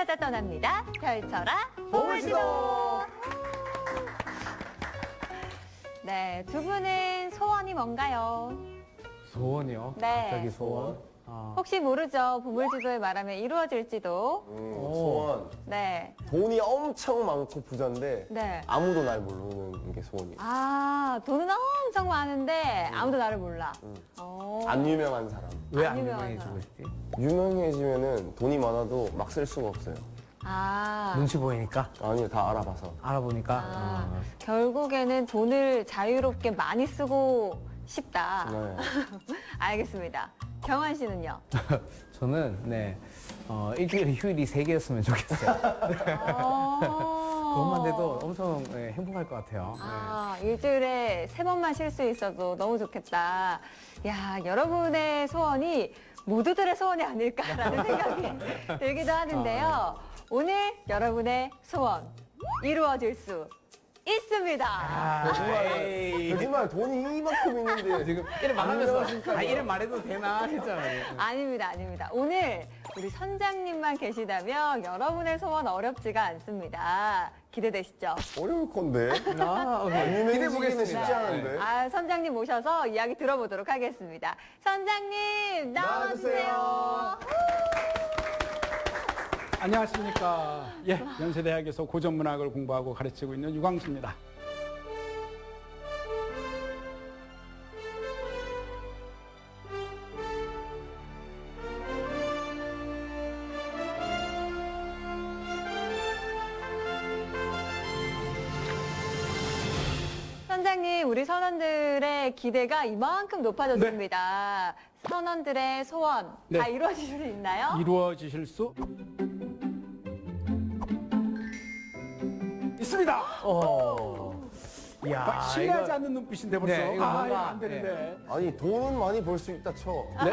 찾아 떠납니다. 펼쳐라 보물지도. 네, 두 분은 소원이 뭔가요? 소원이요? 네. 갑자기 소원? 혹시 모르죠. 보물지도에 말하면 이루어질지도. 소원. 네. 돈이 엄청 많고 부자인데 네. 아무도 날 모르는 게 소원이에요. 아, 돈은 엄청 많은데 아무도 나를 몰라. 안 유명한 사람. 왜 안 안 유명한 유명해지고 싶지? 유명해지면은 돈이 많아도 막 쓸 수가 없어요. 아, 눈치 보이니까? 아니요, 다 알아봐서. 알아보니까? 결국에는 돈을 자유롭게 많이 쓰고 싶다. 네. 알겠습니다. 경환 씨는요? 저는, 네, 일주일에 휴일이 3개였으면 좋겠어요. 그것만 돼도 엄청 네, 행복할 것 같아요. 아, 일주일에 3번만 쉴 수 있어도 너무 좋겠다. 야, 여러분의 소원이 모두들의 소원이 아닐까라는 생각이 들기도 하는데요. 오늘 여러분의 소원 이루어질 수 있습니다. 거짓말 돈이 이만큼 있는데 지금 이름 말하면서, 이름 말해도 되나 했잖아요. 아닙니다, 아닙니다. 오늘 우리 선장님만 계시다면 여러분의 소원 어렵지가 않습니다. 기대되시죠? 어려울 건데. 안 유명해지기는 쉽지 않은데. 아, 선장님 모셔서 이야기 들어보도록 하겠습니다. 선장님, 나와주세요. 안녕하십니까. 예, 연세대학에서 고전문학을 공부하고 가르치고 있는 유광수입니다. 선장님, 우리 선원들의 기대가 이만큼 높아졌습니다. 선원들의 소원 네. 다 이루어질 수 있나요? 이루어지실 수 있습니다. 이야, 신뢰하지 않는 눈빛인데 벌써. 네, 이거 뭔가, 이거 안 되는데. 아니 돈은 많이 벌 수 있다 쳐. 네,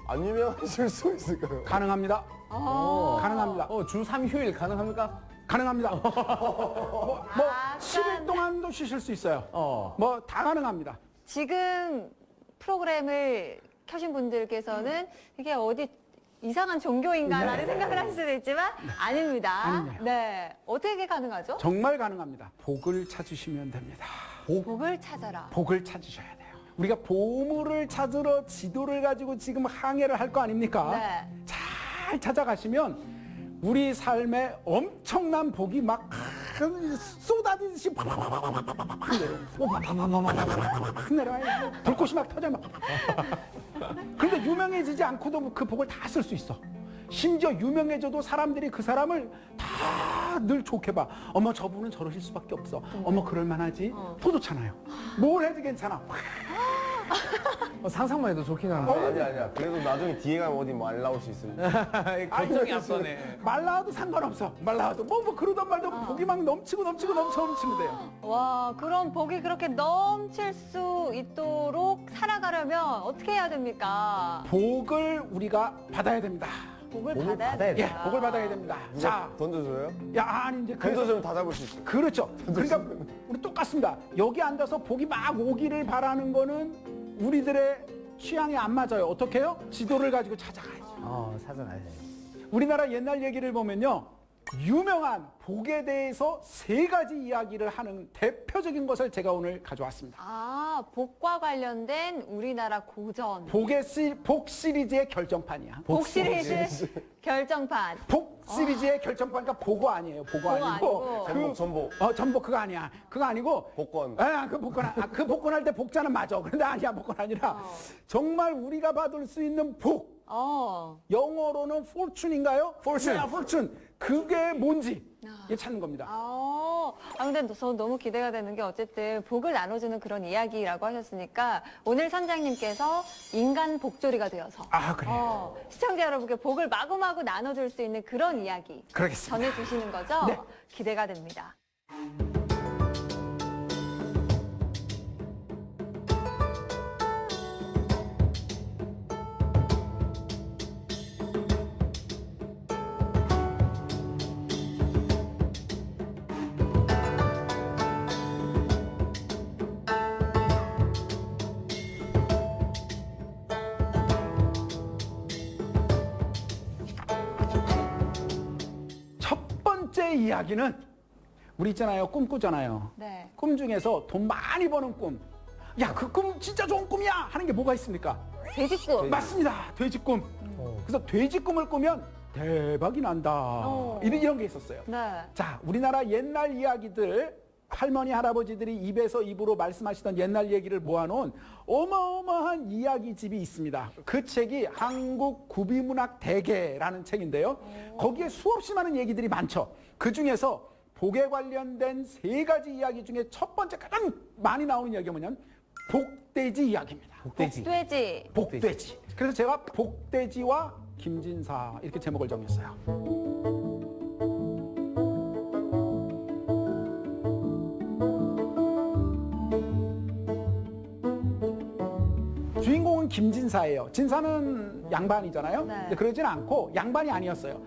안 유명하실 수 있을까요? 가능합니다. 가능합니다. 주 3휴일 가능합니까? 가능합니다. 뭐 약간- 10일 동안도 쉬실 수 있어요. 뭐 다 가능합니다. 지금 프로그램을 켜신 분들께서는 이게 어디 이상한 종교인가라는 생각을 하실 수도 있지만 아닙니다. 아니에요. 네, 어떻게 가능하죠? 정말 가능합니다. 복을 찾으시면 됩니다. 복을 찾아라. 복을 찾으셔야 돼요. 우리가 보물을 찾으러 지도를 가지고 지금 항해를 할 거 아닙니까? 네. 잘 찾아가시면 우리 삶에 엄청난 복이 막 쏟아지듯이 내려와요. 불꽃이 막 터져 막. 그런데 유명해지지 않고도 그 복을 다 쓸 수 있어. 심지어 유명해져도 사람들이 그 사람을 다 늘 좋게 봐. 어머 저분은 저러실 수밖에 없어. 어머 그럴 만하지. 더 좋잖아요. 뭘 해도 괜찮아. 상상만 해도 좋긴 한데. 아니야. 그래도 나중에 뒤에 가면 어디 말 나올 수 있습니다. 걱정이 앞서네. 말 나와도 상관없어. 말 나와도 뭐 그러던 말도 복이 막 넘치면 돼요. 와, 그럼 복이 그렇게 넘칠 수 있도록 살아가려면 어떻게 해야 됩니까? 복을 우리가 받아야 됩니다. 복을 복을 받아야 받아야 된다. 예, 복을 받아야 됩니다. 자, 던져줘요? 야, 아니 이제 그래서 던져주면 다 잡을 수 있어. 그렇죠. 그러니까 우리 똑같습니다. 여기 앉아서 복이 막 오기를 바라는 거는 우리들의 취향에 안 맞아요. 어떻게 해요? 지도를 가지고 찾아가야죠. 사전하셔야죠. 우리나라 옛날 얘기를 보면요. 유명한 복에 대해서 3가지 이야기를 하는 대표적인 것을 제가 오늘 가져왔습니다. 아, 복과 관련된 우리나라 고전. 복 시리즈의 결정판이야. 복 시리즈 결정판. 복 시리즈의 결정판이니까 복어 아니에요. 복어 아니고. 아니고. 전복. 전복 그거 아니야. 그거 아니고. 복권. 그 복권 할 때 복자는 맞아. 그런데 아니야. 복권 아니라. 정말 우리가 받을 수 있는 복. 영어로는 fortune인가요? Fortune. fortune. 그게 뭔지 이게 찾는 겁니다. 근데 저 너무 기대가 되는 게 어쨌든 복을 나눠주는 그런 이야기라고 하셨으니까 오늘 선장님께서 인간 복조리가 되어서 그래요. 시청자 여러분께 복을 마구마구 나눠줄 수 있는 그런 이야기 그러겠습니다. 전해주시는 거죠? 네. 기대가 됩니다. 오늘의 이야기는 우리 있잖아요. 꿈 꾸잖아요. 네. 꿈 중에서 돈 많이 버는 꿈. 야, 그 꿈 진짜 좋은 꿈이야 하는 게 뭐가 있습니까? 돼지꿈. 맞습니다. 돼지꿈. 그래서 돼지꿈을 꾸면 대박이 난다. 이런 게 있었어요. 네. 자, 우리나라 옛날 이야기들, 할머니, 할아버지들이 입에서 입으로 말씀하시던 옛날 얘기를 모아놓은 어마어마한 이야기집이 있습니다. 그 책이 한국 구비문학 대계라는 책인데요. 거기에 수없이 많은 얘기들이 많죠. 그 중에서 복에 관련된 3가지 이야기 중에 첫 번째 가장 많이 나오는 이야기가 뭐냐면 복돼지 이야기입니다. 복돼지. 복돼지. 그래서 제가 복돼지와 김진사 이렇게 제목을 정했어요. 주인공은 김진사예요. 진사는 양반이잖아요. 네. 근데 그러진 않고 양반이 아니었어요.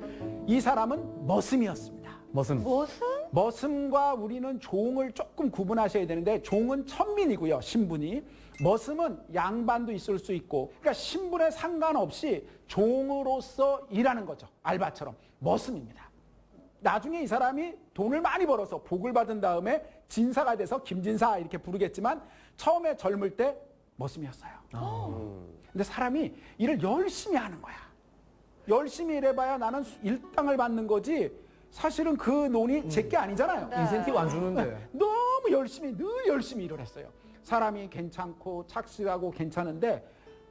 이 사람은 머슴이었습니다. 무슨 무슨? 머슴과 우리는 종을 조금 구분하셔야 되는데 종은 천민이고요. 신분이. 머슴은 양반도 있을 수 있고 그러니까 신분에 상관없이 종으로서 일하는 거죠. 알바처럼. 머슴입니다. 나중에 이 사람이 돈을 많이 벌어서 복을 받은 다음에 진사가 돼서 김진사 이렇게 부르겠지만 처음에 젊을 때 머슴이었어요. 근데 사람이 일을 열심히 하는 거야. 열심히 일해봐야 나는 일당을 받는 거지 사실은 그 논이 제게 아니잖아요. 네. 인센티브 안 주는데. 너무 열심히 늘 열심히 일을 했어요. 사람이 괜찮고 착실하고 괜찮은데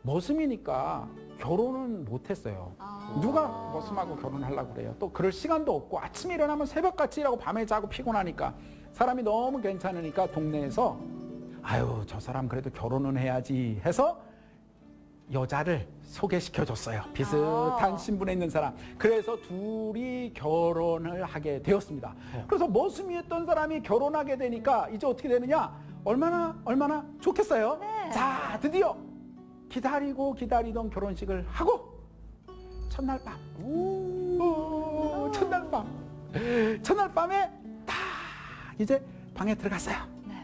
머슴이니까 결혼은 못했어요. 누가 머슴하고 결혼하려고 그래요. 또 그럴 시간도 없고 아침에 일어나면 새벽같이 일하고 밤에 자고 피곤하니까 사람이 너무 괜찮으니까 동네에서 아유 저 사람 그래도 결혼은 해야지 해서 여자를 소개시켜줬어요. 비슷한 신분에 있는 사람. 그래서 둘이 결혼을 하게 되었습니다. 그래서 머슴이었던 사람이 결혼하게 되니까 이제 어떻게 되느냐? 얼마나 좋겠어요. 네. 자, 드디어 기다리고 기다리던 결혼식을 하고 첫날 밤. 첫날 밤에 딱 이제 방에 들어갔어요. 네.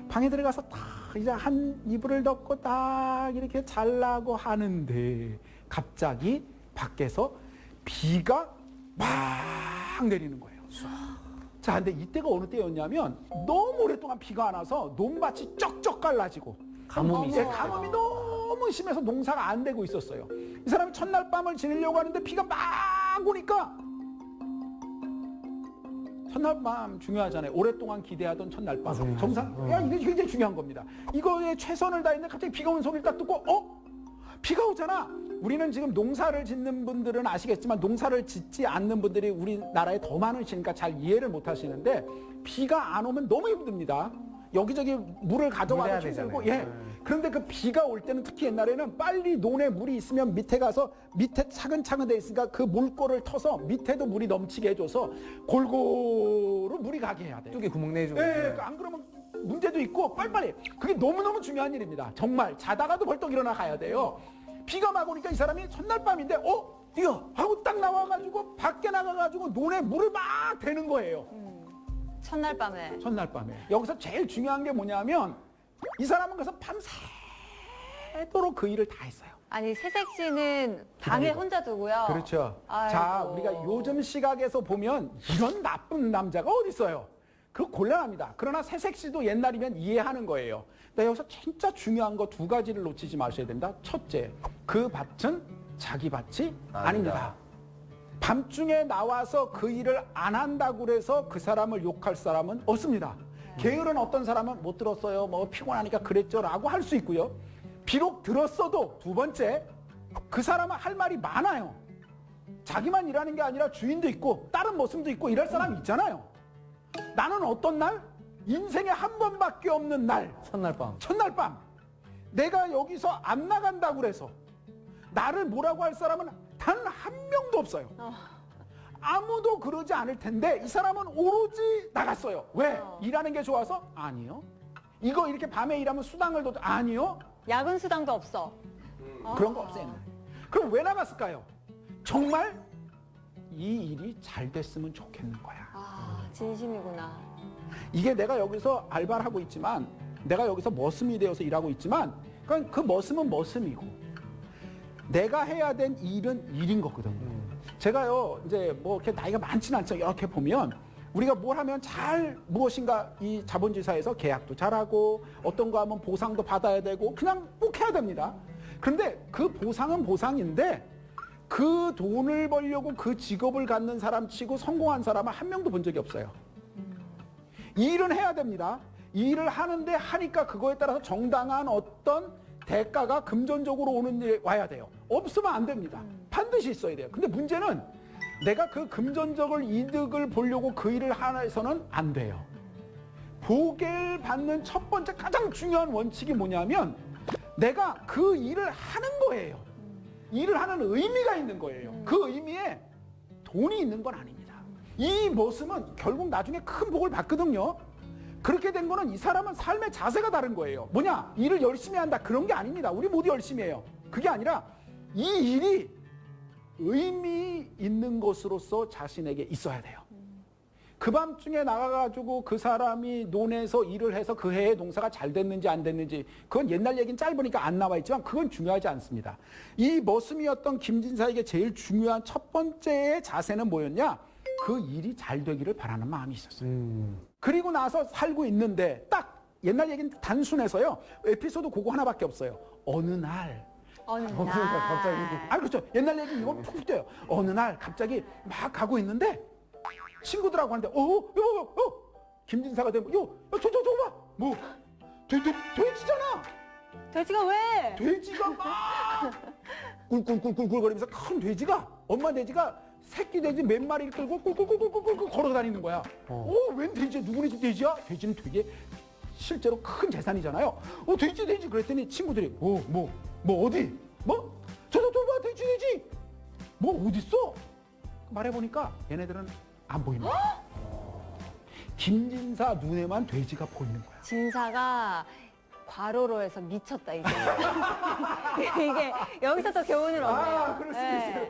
방에 들어가서 딱 이제 한 이불을 덮고 딱 이렇게 잘라고 하는데 갑자기 밖에서 비가 막 내리는 거예요. 자, 근데 이때가 어느 때였냐면 너무 오랫동안 비가 안 와서 논밭이 쩍쩍 갈라지고 가뭄이 예, 가뭄이 너무 심해서 농사가 안 되고 있었어요. 이 사람이 첫날 밤을 지내려고 하는데 비가 막 오니까 첫날 밤 중요하잖아요. 오랫동안 기대하던 첫날 밤. 정상, 야, 이게 굉장히 중요한 겁니다. 이거에 최선을 다했는데 갑자기 비가 오는 소리를 딱 듣고, 비가 오잖아. 우리는 지금 농사를 짓는 분들은 아시겠지만 농사를 짓지 않는 분들이 우리나라에 더 많으시니까 잘 이해를 못 하시는데 비가 안 오면 너무 힘듭니다. 여기저기 물을 가져와서 물해야 충분고 되잖아요. 예. 그런데 그 비가 올 때는 특히 옛날에는 빨리 논에 물이 있으면 밑에 가서 밑에 차근차근 돼 있으니까 그 물꼬를 터서 밑에도 물이 넘치게 해줘서 골고루 물이 가게 해야 돼요. 뚝에 구멍 내주고. 예, 안 그러면 문제도 있고 빨리빨리. 그게 너무너무 중요한 일입니다. 정말 자다가도 벌떡 일어나 가야 돼요. 비가 막 오니까 이 사람이 첫날 밤인데 뛰어 하고 딱 나와가지고 밖에 나가가지고 논에 물을 막 대는 거예요. 첫날 밤에. 첫날 밤에. 여기서 제일 중요한 게 뭐냐면 이 사람은 그래서 밤새도록 그 일을 다 했어요. 아니 새색 씨는 방에 혼자 두고요. 그렇죠. 아이고. 자, 우리가 요즘 시각에서 보면 이런 나쁜 남자가 어디 있어요? 그 곤란합니다. 그러나 새색 씨도 옛날이면 이해하는 거예요. 근데 여기서 진짜 중요한 거 2가지를 놓치지 마셔야 됩니다. 첫째, 그 밭은 자기 밭이 아닙니다. 밤중에 나와서 그 일을 안 한다고 그래서 그 사람을 욕할 사람은 없습니다. 게으른 어떤 사람은 못 들었어요. 뭐 피곤하니까 그랬죠. 라고 할 수 있고요. 비록 들었어도 두 번째, 그 사람은 할 말이 많아요. 자기만 일하는 게 아니라 주인도 있고 다른 머슴도 있고 일할 사람이 있잖아요. 나는 어떤 날? 인생에 한 번밖에 없는 날. 첫날 밤. 내가 여기서 안 나간다고 그래서 나를 뭐라고 할 사람은 단 한 명도 없어요. 아무도 그러지 않을 텐데 이 사람은 오로지 나갔어요. 왜? 일하는 게 좋아서? 아니요. 이거 이렇게 밤에 일하면 수당을 더 아니요. 야근 수당도 없어. 그런 거 없어요. 그럼 왜 나갔을까요? 정말 이 일이 잘 됐으면 좋겠는 거야. 진심이구나. 이게 내가 여기서 알바를 하고 있지만 내가 여기서 머슴이 되어서 일하고 있지만 그러니까 그 머슴은 머슴이고 내가 해야 된 일은 일인 거거든요. 제가요 이제 뭐 이렇게 나이가 많지는 않죠. 이렇게 보면 우리가 뭘 하면 잘 무엇인가 이 자본주의 사회에서 계약도 잘하고 어떤 거 하면 보상도 받아야 되고 그냥 꼭 해야 됩니다. 그런데 그 보상은 보상인데 그 돈을 벌려고 그 직업을 갖는 사람 치고 성공한 사람은 한 명도 본 적이 없어요. 일은 해야 됩니다. 일을 하는데 하니까 그거에 따라서 정당한 어떤 대가가 금전적으로 오는 일이 와야 돼요. 없으면 안 됩니다. 반드시 있어야 돼요. 근데 문제는 내가 그 금전적인 이득을 보려고 그 일을 해서는 안 돼요. 복을 받는 첫 번째 가장 중요한 원칙이 뭐냐면 내가 그 일을 하는 거예요. 일을 하는 의미가 있는 거예요. 그 의미에 돈이 있는 건 아닙니다. 이 모습은 결국 나중에 큰 복을 받거든요. 그렇게 된 거는 이 사람은 삶의 자세가 다른 거예요. 뭐냐? 일을 열심히 한다. 그런 게 아닙니다. 우리 모두 열심히 해요. 그게 아니라 이 일이 의미 있는 것으로서 자신에게 있어야 돼요. 그 밤중에 나가가지고 그 사람이 논에서 일을 해서 그 해의 농사가 잘 됐는지 안 됐는지 그건 옛날 얘기는 짧으니까 안 나와 있지만 그건 중요하지 않습니다. 이 머슴이었던 김진사에게 제일 중요한 첫 번째의 자세는 뭐였냐? 그 일이 잘 되기를 바라는 마음이 있었어요. 그리고 나서 살고 있는데 딱 옛날 얘기는 단순해서요. 에피소드 그거 하나밖에 없어요. 어느 날 갑자기. 그렇죠. 옛날 얘기 이거 푹 뛰어요. 어느 날 갑자기 막 가고 있는데 친구들하고 하는데 김진사가 되면 저 봐. 뭐 돼지잖아. 돼지가 왜? 돼지가 막 꿀꿀꿀꿀거리면서 큰 돼지가 엄마 돼지가 새끼 돼지 몇 마리를 끌고 꿀꿀꿀꿀꿀 걸어 다니는 거야. 웬 돼지야? 누구네 집 돼지야? 돼지는 되게 실제로 큰 재산이잖아요. 돼지 그랬더니 친구들이 뭐 어디? 뭐? 저 봐 돼지 뭐 어딨어? 말해보니까 얘네들은 안 보이는 거야. 김진사 눈에만 돼지가 보이는 거야. 진사가 과로로 해서 미쳤다 이제. 이게 여기서 또 교훈을 얻네요. 그럴 수 있어요.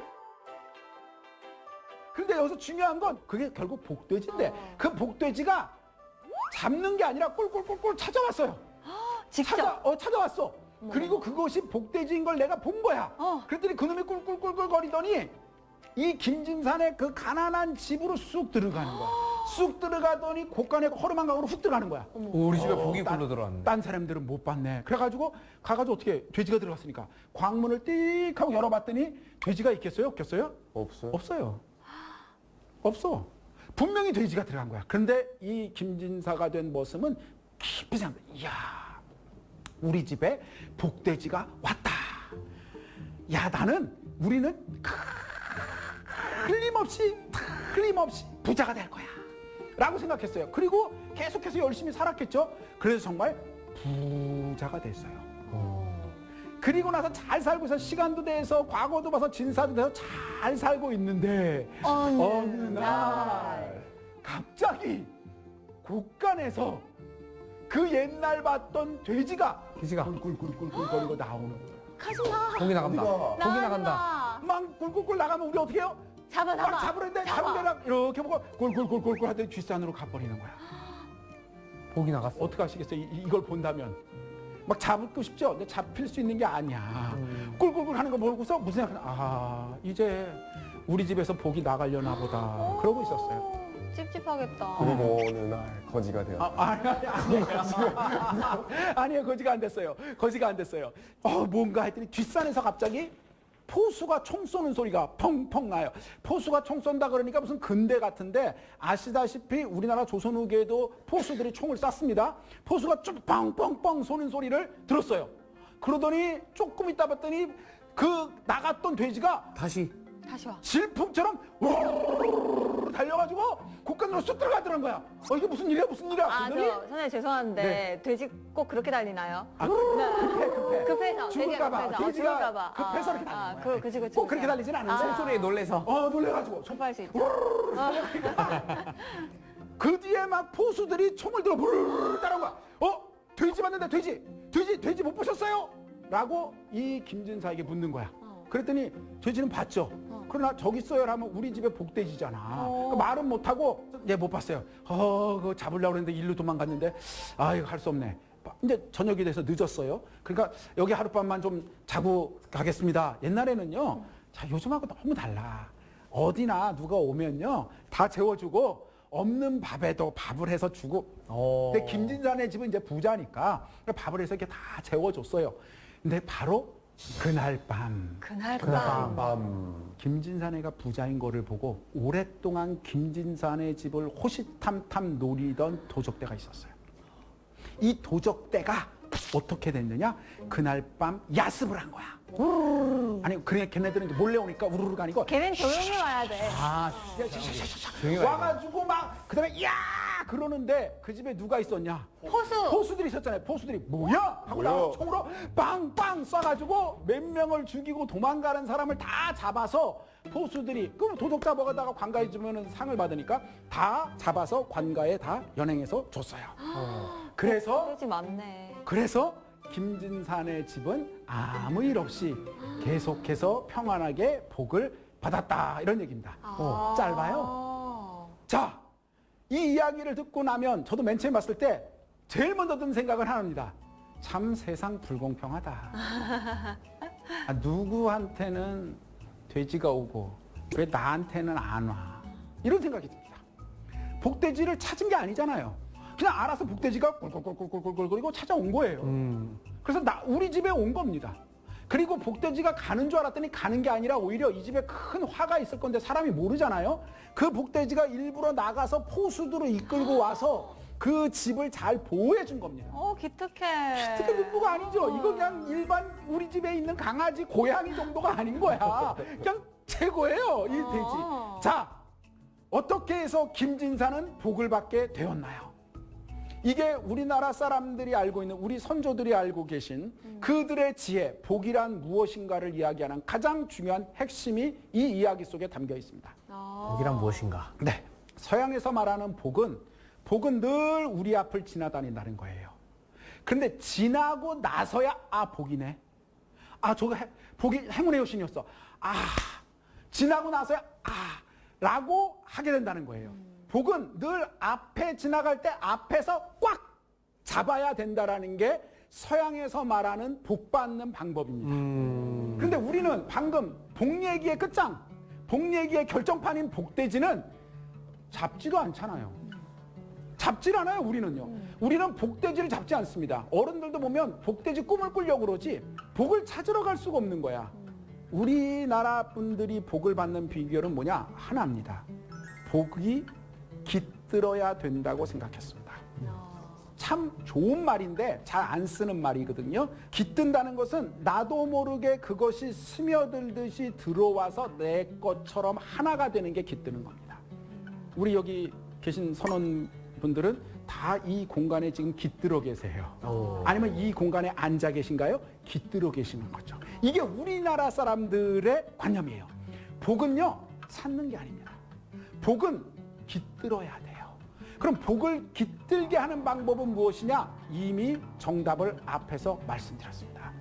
근데 여기서 중요한 건 그게 결국 복돼지인데 그 복돼지가 잡는 게 아니라 꿀꿀꿀꿀 찾아왔어요. 직접. 찾아왔어. 그리고 그것이 복돼지인 걸 내가 본 거야. 그랬더니 그놈이 꿀꿀꿀꿀 거리더니 이 김진산의 그 가난한 집으로 쑥 들어가는 거야. 쑥 들어가더니 곳간에 허름한 강으로 훅 들어가는 거야. 우리 집에 복이 굴러 들어왔네. 딴 사람들은 못 봤네. 그래가지고 가가지고 어떻게 돼지가 들어갔으니까 광문을 띡 하고 열어봤더니 돼지가 있겠어요? 없겠어요? 없어요. 없어요. 없어. 분명히 돼지가 들어간 거야. 그런데 이 김진사가 된 모습은 깊이 생각해. 이야, 우리 집에 복돼지가 왔다. 야, 우리는 틀림없이 부자가 될 거야. 라고 생각했어요. 그리고 계속해서 열심히 살았겠죠. 그래서 정말 부자가 됐어요. 그리고 나서 잘 살고 있어. 시간도 돼서 과거도 봐서 진사도 돼서 잘 살고 있는데 어느 날 갑자기 곳간에서 그 옛날 봤던 돼지가 꿀꿀꿀꿀꿀거리고 나오는 거야. 가지마. 복이 나간다. 복이 나간다. 막 꿀꿀꿀 나가면 우리 어떻게 해요? 막 잡으려는데 잡으려고 이렇게 보고 꿀꿀꿀꿀꿀 하더니 뒷산으로 가버리는 거야. 복이 나갔어. 어떻게 하시겠어요? 이걸 본다면 막 잡고 싶죠? 근데 잡힐 수 있는 게 아니야. 꿀꿀꿀 하는 거 보고서 무슨 생각하냐? 이제 우리 집에서 복이 나가려나 보다. 그러고 있었어요. 찝찝하겠다. 그리고 어느 날 거지가 되었다. 아니에요. 거지가 안 됐어요. 뭔가 했더니 뒷산에서 갑자기 포수가 총 쏘는 소리가 펑펑 나요. 포수가 총 쏜다 그러니까 무슨 근대 같은데 아시다시피 우리나라 조선 후기에도 포수들이 총을 쐈습니다. 포수가 쭉 뻥뻥뻥 쏘는 소리를 들었어요. 그러더니 조금 있다 봤더니 그 나갔던 돼지가 다시 와. 질풍처럼 달려가지고 곳간으로 쑥 들어가더란 거야. 이게 무슨 일이야? 그러더니 선생님 죄송한데 네. 돼지 꼭 그렇게 달리나요? 급해서 돼지가 돼지가 급해서 이렇게 달리는 거야. 그치. 꼭 그렇게 달리진 않은데 소리에 놀래서. 놀래가지고 급할 수 있죠. 그 뒤에 막 포수들이 총을 들어 부르르 따라온 거야. 돼지 맞는데 돼지 못 보셨어요? 라고 이 김진사에게 묻는 거야. 그랬더니 돼지는 봤죠. 그러나 저기 있어요 하면 우리 집에 복돼지잖아. 그러니까 말은 못하고 못 봤어요. 그거 잡으려고 했는데 일로 도망갔는데 이거 할 수 없네. 이제 저녁이 돼서 늦었어요. 그러니까 여기 하룻밤만 좀 자고 가겠습니다. 옛날에는요. 자, 요즘하고 너무 달라. 어디나 누가 오면요. 다 재워주고 없는 밥에도 밥을 해서 주고. 근데 김진산의 집은 이제 부자니까 밥을 해서 이렇게 다 재워줬어요. 근데 바로 그날 밤 그날 밤. 밤. 김진산애가 부자인 거를 보고 오랫동안 김진산의 집을 호시탐탐 노리던 도적대가 있었어요. 이 도적대가 어떻게 됐느냐? 그날 밤 야습을 한 거야. 아니, 그래 걔네들은 이제 몰래 오니까 우르르가 아니고 걔는 조용히 와야 돼. 조용히 와야 와가지고 막 그다음에 야 그러는데 그 집에 누가 있었냐? 포수. 포수들이 있었잖아요. 포수들이 뭐야? 하고 뭐야? 나와 총으로 빵빵 쏴가지고 몇 명을 죽이고 도망가는 사람을 다 잡아서 포수들이 그럼 도적 잡아가다가 관가에 주면은 상을 받으니까 다 잡아서 관가에 다 연행해서 줬어요. 그래서 돼지 많네. 김진산의 집은 아무 일 없이 계속해서 평안하게 복을 받았다 이런 얘기입니다. 짧아요. 자, 이 이야기를 듣고 나면 저도 맨 처음 봤을 때 제일 먼저 든 생각은 하나입니다. 참 세상 불공평하다. 누구한테는 돼지가 오고 왜 나한테는 안 와? 이런 생각이 듭니다. 복돼지를 찾은 게 아니잖아요. 그냥 알아서 복돼지가 꿀꿀꿀꿀꿀꿀꿀거리고 찾아온 거예요. 그래서 우리 집에 온 겁니다. 그리고 복돼지가 가는 줄 알았더니 가는 게 아니라 오히려 이 집에 큰 화가 있을 건데 사람이 모르잖아요. 그 복돼지가 일부러 나가서 포수들을 이끌고 와서 그 집을 잘 보호해 준 겁니다. 기특해. 특히 눈부가 아니죠. 이거 그냥 일반 우리 집에 있는 강아지, 고양이 정도가 아닌 거야. 그냥 최고예요, 이 돼지. 자, 어떻게 해서 김진산은 복을 받게 되었나요? 이게 우리나라 사람들이 알고 있는 우리 선조들이 알고 계신 그들의 지혜, 복이란 무엇인가를 이야기하는 가장 중요한 핵심이 이 이야기 속에 담겨 있습니다. 복이란 무엇인가? 네, 서양에서 말하는 복은 늘 우리 앞을 지나다닌다는 거예요. 그런데 지나고 나서야 복이네. 저거 복이 행운의 여신이었어. 지나고 나서야 라고 하게 된다는 거예요. 복은 늘 앞에 지나갈 때 앞에서 꽉 잡아야 된다라는 게 서양에서 말하는 복 받는 방법입니다. 그런데 우리는 방금 복 얘기의 끝장, 복 얘기의 결정판인 복돼지는 잡지도 않잖아요. 잡질 않아요, 우리는요. 우리는 복돼지를 잡지 않습니다. 어른들도 보면 복돼지 꿈을 꾸려고 그러지 복을 찾으러 갈 수가 없는 거야. 우리나라 분들이 복을 받는 비결은 뭐냐? 하나입니다. 복이 깃들어야 된다고 생각했습니다. 참 좋은 말인데 잘 안 쓰는 말이거든요. 깃든다는 것은 나도 모르게 그것이 스며들듯이 들어와서 내 것처럼 하나가 되는 게 깃드는 겁니다. 우리 여기 계신 선원분들은 다 이 공간에 지금 깃들어 계세요. 아니면 이 공간에 앉아 계신가요? 깃들어 계시는 거죠. 이게 우리나라 사람들의 관념이에요. 복은요, 찾는 게 아닙니다. 복은 깃들어야 돼요. 그럼 복을 깃들게 하는 방법은 무엇이냐? 이미 정답을 앞에서 말씀드렸습니다.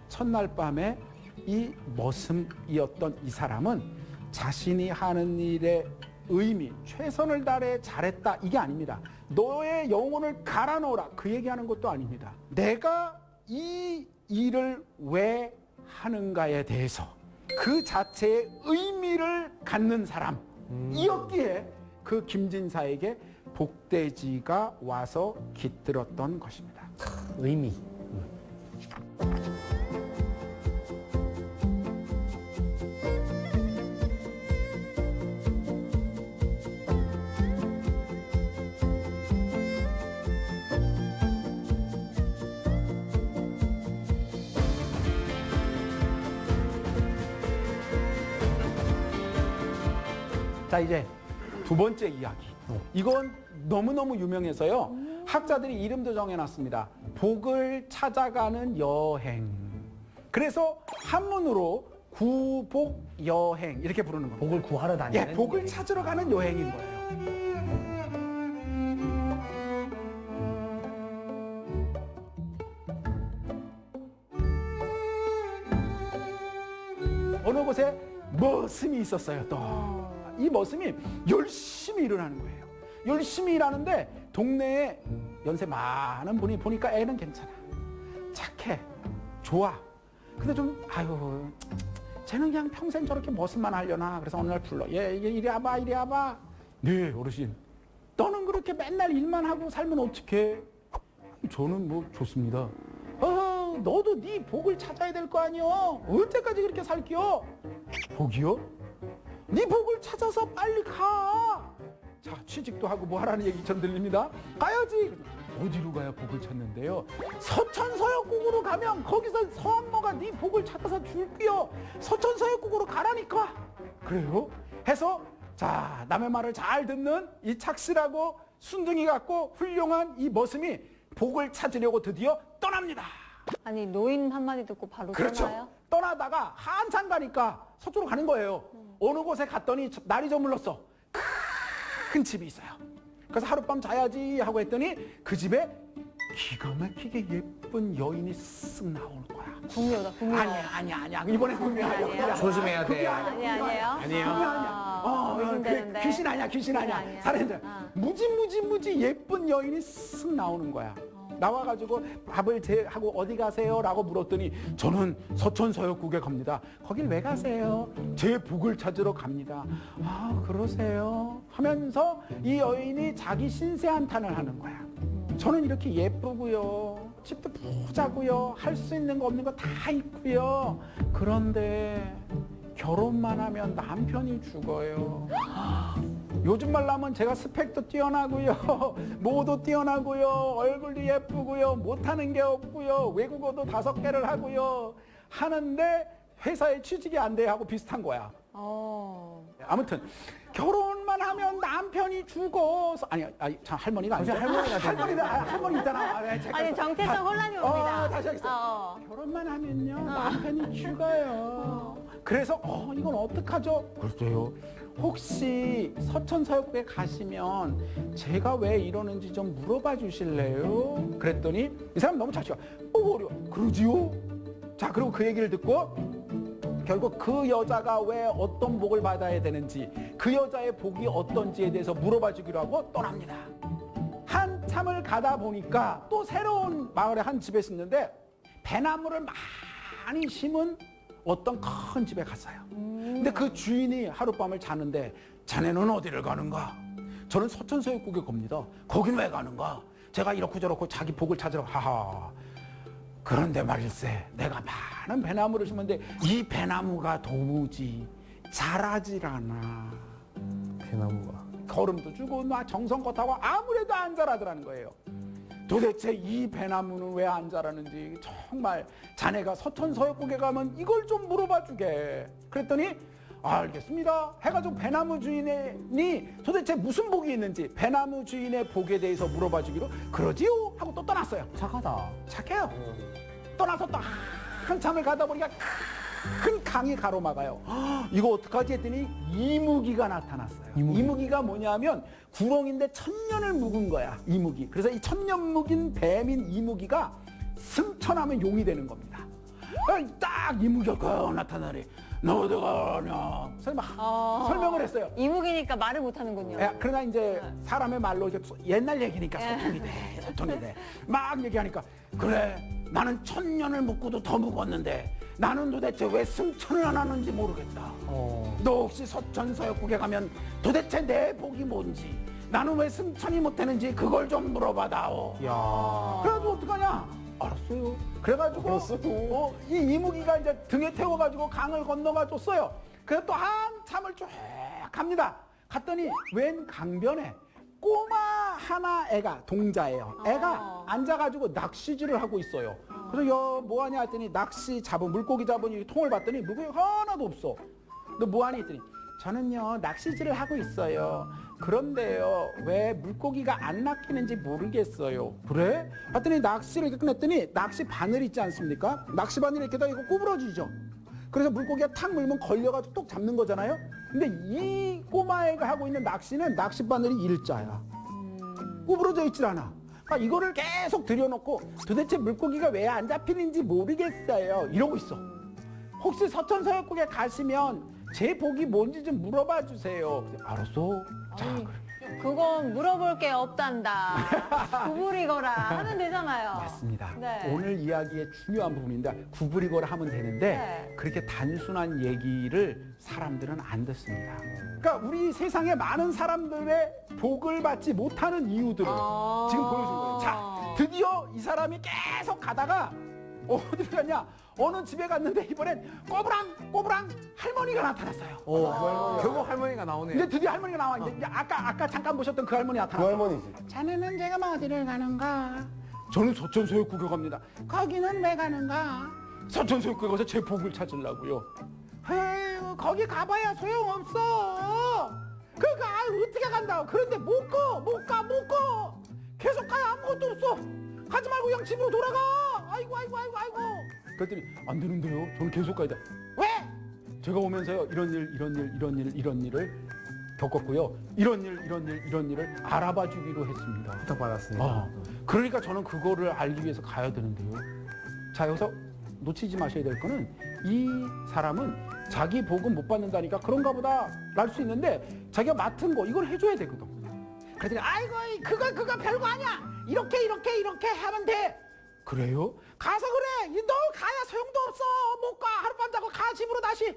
첫날 밤에 이 머슴이었던 이 사람은 자신이 하는 일의 의미, 최선을 다해 잘했다, 이게 아닙니다. 너의 영혼을 갈아 넣어라, 그 얘기하는 것도 아닙니다. 내가 이 일을 왜 하는가에 대해서 그 자체의 의미를 갖는 사람이었기에 그 김진사에게 복돼지가 와서 깃들었던 것입니다. 의미. 자, 이제 두 번째 이야기. 이건 너무너무 유명해서요. 학자들이 이름도 정해놨습니다. 복을 찾아가는 여행. 그래서 한문으로 구복여행 이렇게 부르는 겁니다. 복을 구하러 다니는. 예, 복을 찾으러 가는 여행인 거예요. 어느 곳에 머슴이 있었어요. 또 이 머슴이 열심히 일을 하는 거예요. 열심히 일하는데 동네에 연세 많은 분이 보니까 애는 괜찮아, 착해, 좋아. 근데 좀 쟤는 그냥 평생 저렇게 머슴만 하려나. 그래서 어느 날 불러. 얘 이리 와봐, 이리 와봐. 네, 어르신. 너는 그렇게 맨날 일만 하고 살면 어떡해? 저는 뭐 좋습니다. 너도 네 복을 찾아야 될 거 아니여? 언제까지 그렇게 살게요? 복이요? 네 복을 찾아서 빨리 가. 자, 취직도 하고 뭐 하라는 얘기 전 들립니다. 가야지. 어디로 가야 복을 찾는데요? 서천서역국으로 가면 거기서 서한모가 네 복을 찾아서 줄게요. 서천서역국으로 가라니까. 그래요? 해서 자, 남의 말을 잘 듣는 이 착실하고 순둥이 같고 훌륭한 이 머슴이 복을 찾으려고 드디어 떠납니다. 아니 노인 한마디 듣고 바로 그렇죠. 떠나요? 떠나다가 한참 가니까 서쪽으로 가는 거예요. 어느 곳에 갔더니 날이 저물렀어. 큰 집이 있어요. 그래서 하룻밤 자야지 하고 했더니 그 집에 기가 막히게 예쁜 여인이 쓱 나오는 거야. 궁녀다 궁녀. 아니야. 이번엔 국민 아니야. 조심해야 돼. 아니에요? 아니에요. 의심되는데. 귀신 아니야. 아니야. 살인자. 무지 예쁜 여인이 쓱 나오는 거야. 나와가지고 밥을 하고 어디 가세요? 라고 물었더니 저는 서천서역국에 갑니다. 거길 왜 가세요? 제 복을 찾으러 갑니다. 아, 그러세요? 하면서 이 여인이 자기 신세 한탄을 하는 거야. 저는 이렇게 예쁘고요. 집도 부자고요. 할 수 있는 거 없는 거 다 있고요. 그런데 결혼만 하면 남편이 죽어요. 요즘 말로 하면 제가 스펙도 뛰어나고요. 모도 뛰어나고요. 얼굴도 예쁘고요. 못하는 게 없고요. 외국어도 5개를 하고요. 하는데 회사에 취직이 안 돼 하고 비슷한 거야. 아무튼 결혼만 하면 남편이 죽어서 참 할머니가 아니죠. 할머니 있잖아. 아니 정체성 혼란이 옵니다. 다시 하겠습니다. 결혼만 하면요 남편이 죽어요. 그래서 이건 어떡하죠? 글쎄요. 혹시 서천서역국에 가시면 제가 왜 이러는지 좀 물어봐 주실래요? 그랬더니 이 사람 너무 자식아. 어려워. 그러지요? 자, 그리고 그 얘기를 듣고 결국 그 여자가 왜 어떤 복을 받아야 되는지, 그 여자의 복이 어떤지에 대해서 물어봐 주기로 하고 떠납니다. 한참을 가다 보니까 또 새로운 마을에 한 집에 있는데 배나무를 많이 심은 어떤 큰 집에 갔어요. 근데 그 주인이 하룻밤을 자는데 자네는 어디를 가는가? 저는 서천서역국에 갑니다. 거긴 왜 가는가? 제가 이렇고 저렇고 자기 복을 찾으러 하하. 그런데 말일세 내가 많은 배나무를 심었는데 이 배나무가 도무지 자라질 않아. 배나무가. 걸음도 주고 나 정성껏 하고 아무래도 안 자라더라는 거예요. 도대체 이 배나무는 왜 안 자라는지 정말 자네가 서천서역국에 가면 이걸 좀 물어봐 주게. 그랬더니 알겠습니다 해가지고 배나무 주인이 도대체 무슨 복이 있는지 배나무 주인의 복에 대해서 물어봐 주기로 그러지요 하고 또 떠났어요. 착하다. 착해요. 떠나서 또 한참을 가다 보니까 큰 강이 가로막아요. 이거 어떡하지 했더니 이무기가 나타났어요. 이무기가 뭐냐면 구렁인데 1000년을 묵은 거야. 이무기. 그래서 이 1000년 묵인 뱀인 이무기가 승천하면 용이 되는 겁니다. 딱 이무기가 나타나래. 너 어디 가냐? 설명을 했어요. 이무기니까 말을 못하는군요. 그러나 이제 사람의 말로 이제 옛날 얘기니까 소통이 돼. 막 얘기하니까 그래 나는 1000년을 묵고도 더 묵었는데 나는 도대체 왜 승천을 안 하는지 모르겠다. 너 혹시 서천서역국에 가면 도대체 내 복이 뭔지 나는 왜 승천이 못 되는지 그걸 좀 물어봐다오. 그래가지고 어떡하냐? 알았어요. 그래가지고 이 이무기가 이제 등에 태워가지고 강을 건너가 줬어요. 그래서 또 한참을 쭉 갑니다. 갔더니 웬 강변에 꼬마 하나 애가 동자예요. 애가 앉아가지고 낚시질을 하고 있어요. 그래서 뭐하냐 했더니 낚시 잡은 물고기 잡은 이 통을 봤더니 물고기가 하나도 없어. 너 뭐하니 했더니 저는요 낚시질을 하고 있어요. 그런데요 왜 물고기가 안 낚이는지 모르겠어요. 그래? 하더니 낚시를 이렇게 끝냈더니 낚시 바늘 있지 않습니까? 낚시 바늘 이렇게 다 이거 구부러지죠. 그래서 물고기가 탁 물면 걸려가지고 뚝 잡는 거잖아요. 근데 이 꼬마애가 하고 있는 낚시는 낚시 바늘이 일자야. 구부러져 있질 않아. 그러니까 이거를 계속 들여놓고 도대체 물고기가 왜 안 잡히는지 모르겠어요. 이러고 있어. 혹시 서천서역국에 가시면 제 복이 뭔지 좀 물어봐 주세요. 알았어. 자, 그건 물어볼 게 없단다. 구부리거라 하면 되잖아요. 맞습니다. 네. 오늘 이야기의 중요한 부분인데 구부리거라 하면 되는데 네. 그렇게 단순한 얘기를 사람들은 안 듣습니다. 그러니까 우리 세상에 많은 사람들의 복을 받지 못하는 이유들을 지금 보여준 거예요. 자, 드디어 이 사람이 계속 가다가 어디를 갔냐? 어느 집에 갔는데 이번엔 꼬부랑 할머니가 나타났어요. 결국 할머니가 나오네요. 이제 드디어 할머니가 나와. 이제 아까 잠깐 보셨던 그 할머니 그 나타났어요. 할머니지. 자네는 지금 어디를 가는가? 저는 서천서역구에 갑니다. 거기는 왜 가는가? 서천서역구에 가서 제 복을 찾으려고요. 에휴, 거기 가봐야 소용없어. 그러니까 어떻게 간다고? 그런데 못 가. 계속 가야 아무것도 없어. 가지 말고 그냥 집으로 돌아가. 아이고. 그랬더니 안 되는데요. 저는 계속 가야 돼. 왜? 제가 오면서요 이런 일을 겪었고요. 이런 일을 알아봐 주기로 했습니다. 부탁받았으니까. 그러니까 저는 그거를 알기 위해서 가야 되는데요. 자, 여기서 놓치지 마셔야 될 거는 이 사람은 자기 복은 못 받는다니까 그런가 보다 랄 수 있는데 자기가 맡은 거 이걸 해줘야 되거든. 그랬더니 아이고 그거 별거 아니야. 이렇게 하면 돼. 그래요? 가서 그래. 너 가야 소용도 없어. 못 가. 하룻밤 자고 가 집으로 다시.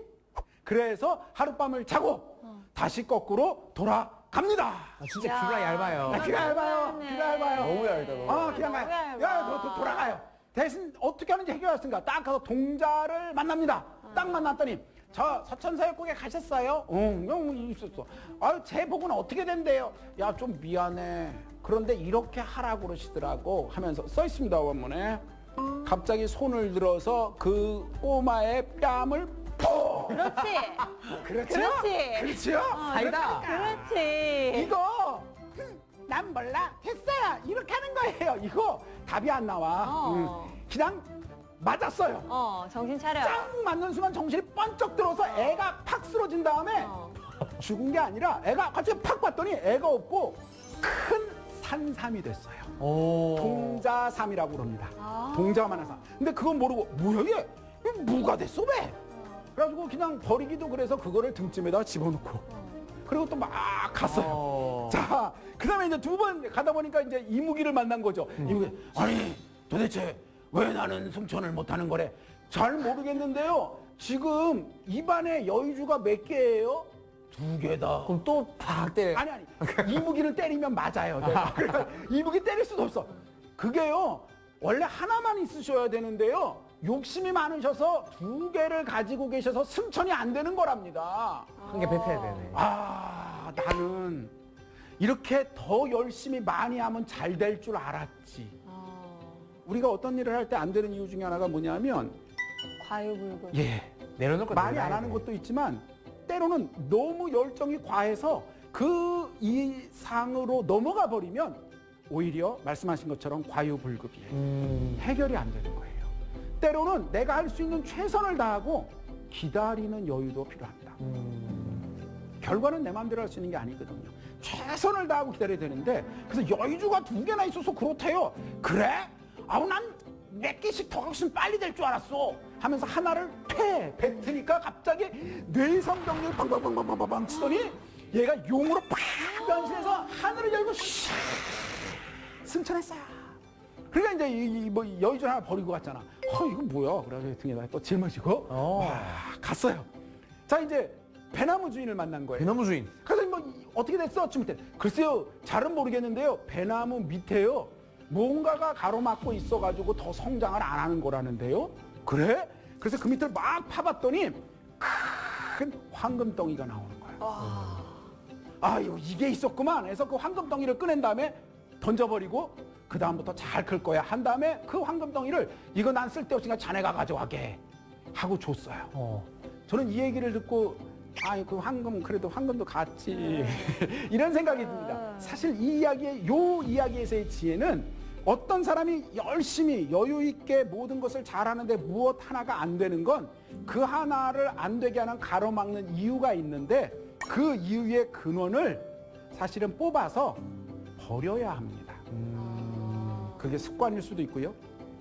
그래서 하룻밤을 자고 다시 거꾸로 돌아갑니다. 진짜 야. 귀가 얇아요. 귀가 얇아요. 너무 얇다, 너무. 그냥 너무 가요. 얇아. 너 돌아가요. 대신 어떻게 하는지 해결했습니까? 딱 가서 동자를 만납니다. 딱 만났더니 저 서천서역국에 가셨어요? 응, 있었어. 아유, 제 복은 어떻게 된대요? 야, 좀 미안해. 그런데 이렇게 하라고 그러시더라고 하면서 써 있습니다, 원문에. 갑자기 손을 들어서 그 꼬마의 뺨을 뽀! 그렇지. 그렇죠? 그렇지. 그렇죠? 사이다. 그렇지. 이거 난 몰라 됐어요 이렇게 하는 거예요. 이거 답이 안 나와. 그냥 맞았어요. 정신 차려. 짱 맞는 순간 정신이 번쩍 들어서 애가 팍 쓰러진 다음에 죽은 게 아니라 애가 갑자기 팍 봤더니 애가 없고 큰 산삼이 됐어요. 동자삼이라고 그럽니다. 동자만 한 삼. 근데 그건 모르고 뭐야 이게 무가 됐어 왜? 그래가지고 그냥 버리기도 그래서 그거를 등쯤에다 집어넣고 그리고 또 막 갔어요. 자, 그 다음에 이제 두 번 가다 보니까 이제 이무기를 만난 거죠. 이무기, 아니, 도대체 왜 나는 승천을 못하는 거래? 잘 모르겠는데요. 지금 입안에 여의주가 몇 개예요? 2개다. 그럼 또 팍 때려. 아니, 이무기를 때리면 맞아요. 그러니까 이무기 때릴 수도 없어. 그게요, 원래 하나만 있으셔야 되는데요. 욕심이 많으셔서 2개를 가지고 계셔서 승천이 안 되는 거랍니다. 한 개 뱉어야 되네. 나는 이렇게 더 열심히 많이 하면 잘 될 줄 알았지. 우리가 어떤 일을 할 때 안 되는 이유 중에 하나가 뭐냐면, 과유불급. 내려놓고 많이 안 내려놔야 하는 돼. 것도 있지만, 때로는 너무 열정이 과해서 그 이상으로 넘어가 버리면 오히려 말씀하신 것처럼 과유불급이에요. 해결이 안 되는 거예요. 때로는 내가 할 수 있는 최선을 다하고 기다리는 여유도 필요합니다. 결과는 내 마음대로 할 수 있는 게 아니거든요. 최선을 다하고 기다려야 되는데 그래서 여유주가 2개나 있어서 그렇대요. 그래? 아우 난 몇 개씩 더 갖고 있으면 빨리 될 줄 알았어 하면서 하나를 뱉으니까 갑자기 뇌성병력이 빵빵빵빵빵빵 치더니 얘가 용으로 팍 변신해서 하늘을 열고 샥 승천했어요. 그러니까 이제 뭐 여의주 하나 버리고 갔잖아. 이거 뭐야? 그래가지고 등에다 또 짊어지고 갔어요. 자, 이제 배나무 주인을 만난 거예요. 배나무 주인. 그래서 뭐 어떻게 됐어? 쯤 글쎄요, 잘은 모르겠는데요. 배나무 밑에요 뭔가가 가로막고 있어가지고 더 성장을 안 하는 거라는데요. 그래? 그래서 그 밑을 막 파봤더니 큰 황금덩이가 나오는 거예요. 이게 있었구만 해서 그 황금덩이를 꺼낸 다음에 던져버리고 그 다음부터 잘 클 거야 한 다음에 그 황금덩이를 이거 난 쓸데없으니까 자네가 가져가게 하고 줬어요. 저는 이 얘기를 듣고 그 황금 그래도 황금도 같지 이런 생각이 듭니다. 사실 이 이야기에서의 지혜는 어떤 사람이 열심히 여유 있게 모든 것을 잘하는데 무엇 하나가 안 되는 건 그 하나를 안 되게 하는 가로막는 이유가 있는데 그 이유의 근원을 사실은 뽑아서 버려야 합니다. 그게 습관일 수도 있고요,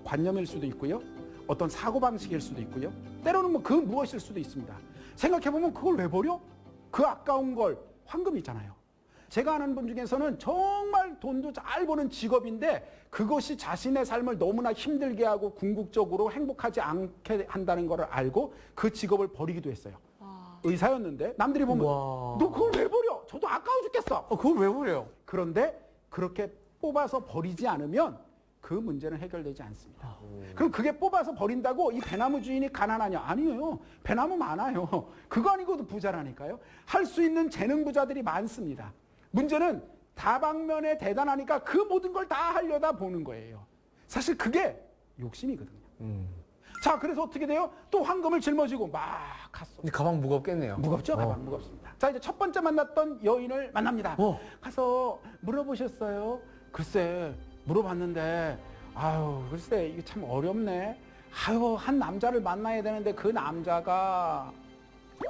관념일 수도 있고요, 어떤 사고방식일 수도 있고요, 때로는 뭐 그 무엇일 수도 있습니다. 생각해보면 그걸 왜 버려? 그 아까운 걸 황금이잖아요. 제가 아는 분 중에서는 정말 돈도 잘 버는 직업인데 그것이 자신의 삶을 너무나 힘들게 하고 궁극적으로 행복하지 않게 한다는 걸 알고 그 직업을 버리기도 했어요. 의사였는데 남들이 보면 와. 너 그걸 왜 버려? 저도 아까워 죽겠어. 그걸 왜 버려요? 그런데 그렇게 뽑아서 버리지 않으면 그 문제는 해결되지 않습니다. 그럼 그게 뽑아서 버린다고 이 배나무 주인이 가난하냐? 아니에요. 배나무 많아요. 그거 아니고도 부자라니까요. 할 수 있는 재능 부자들이 많습니다. 문제는 다방면에 대단하니까 그 모든 걸 다 하려다 보는 거예요. 사실 그게 욕심이거든요. 자, 그래서 어떻게 돼요? 또 황금을 짊어지고 막 갔어. 근데 가방 무겁겠네요. 무겁죠? 가방 무겁습니다. 자, 이제 첫 번째 만났던 여인을 만납니다. 가서 물어보셨어요? 글쎄, 물어봤는데, 아유, 글쎄, 이게 참 어렵네. 아유, 한 남자를 만나야 되는데 그 남자가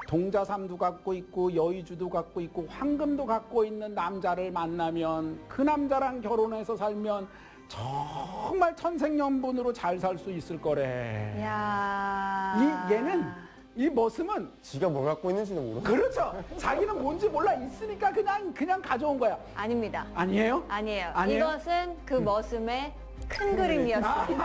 동자삼도 갖고 있고 여의주도 갖고 있고 황금도 갖고 있는 남자를 만나면 그 남자랑 결혼해서 살면 정말 천생연분으로 잘 살 수 있을 거래. 야. 얘는 이 머슴은 지가 뭘 갖고 있는지도 모르고. 그렇죠. 자기는 뭔지 몰라 있으니까 그냥 가져온 거야. 아닙니다. 아니에요? 아니에요. 아니에요? 이것은 그 머슴의 큰 그림이었습니다.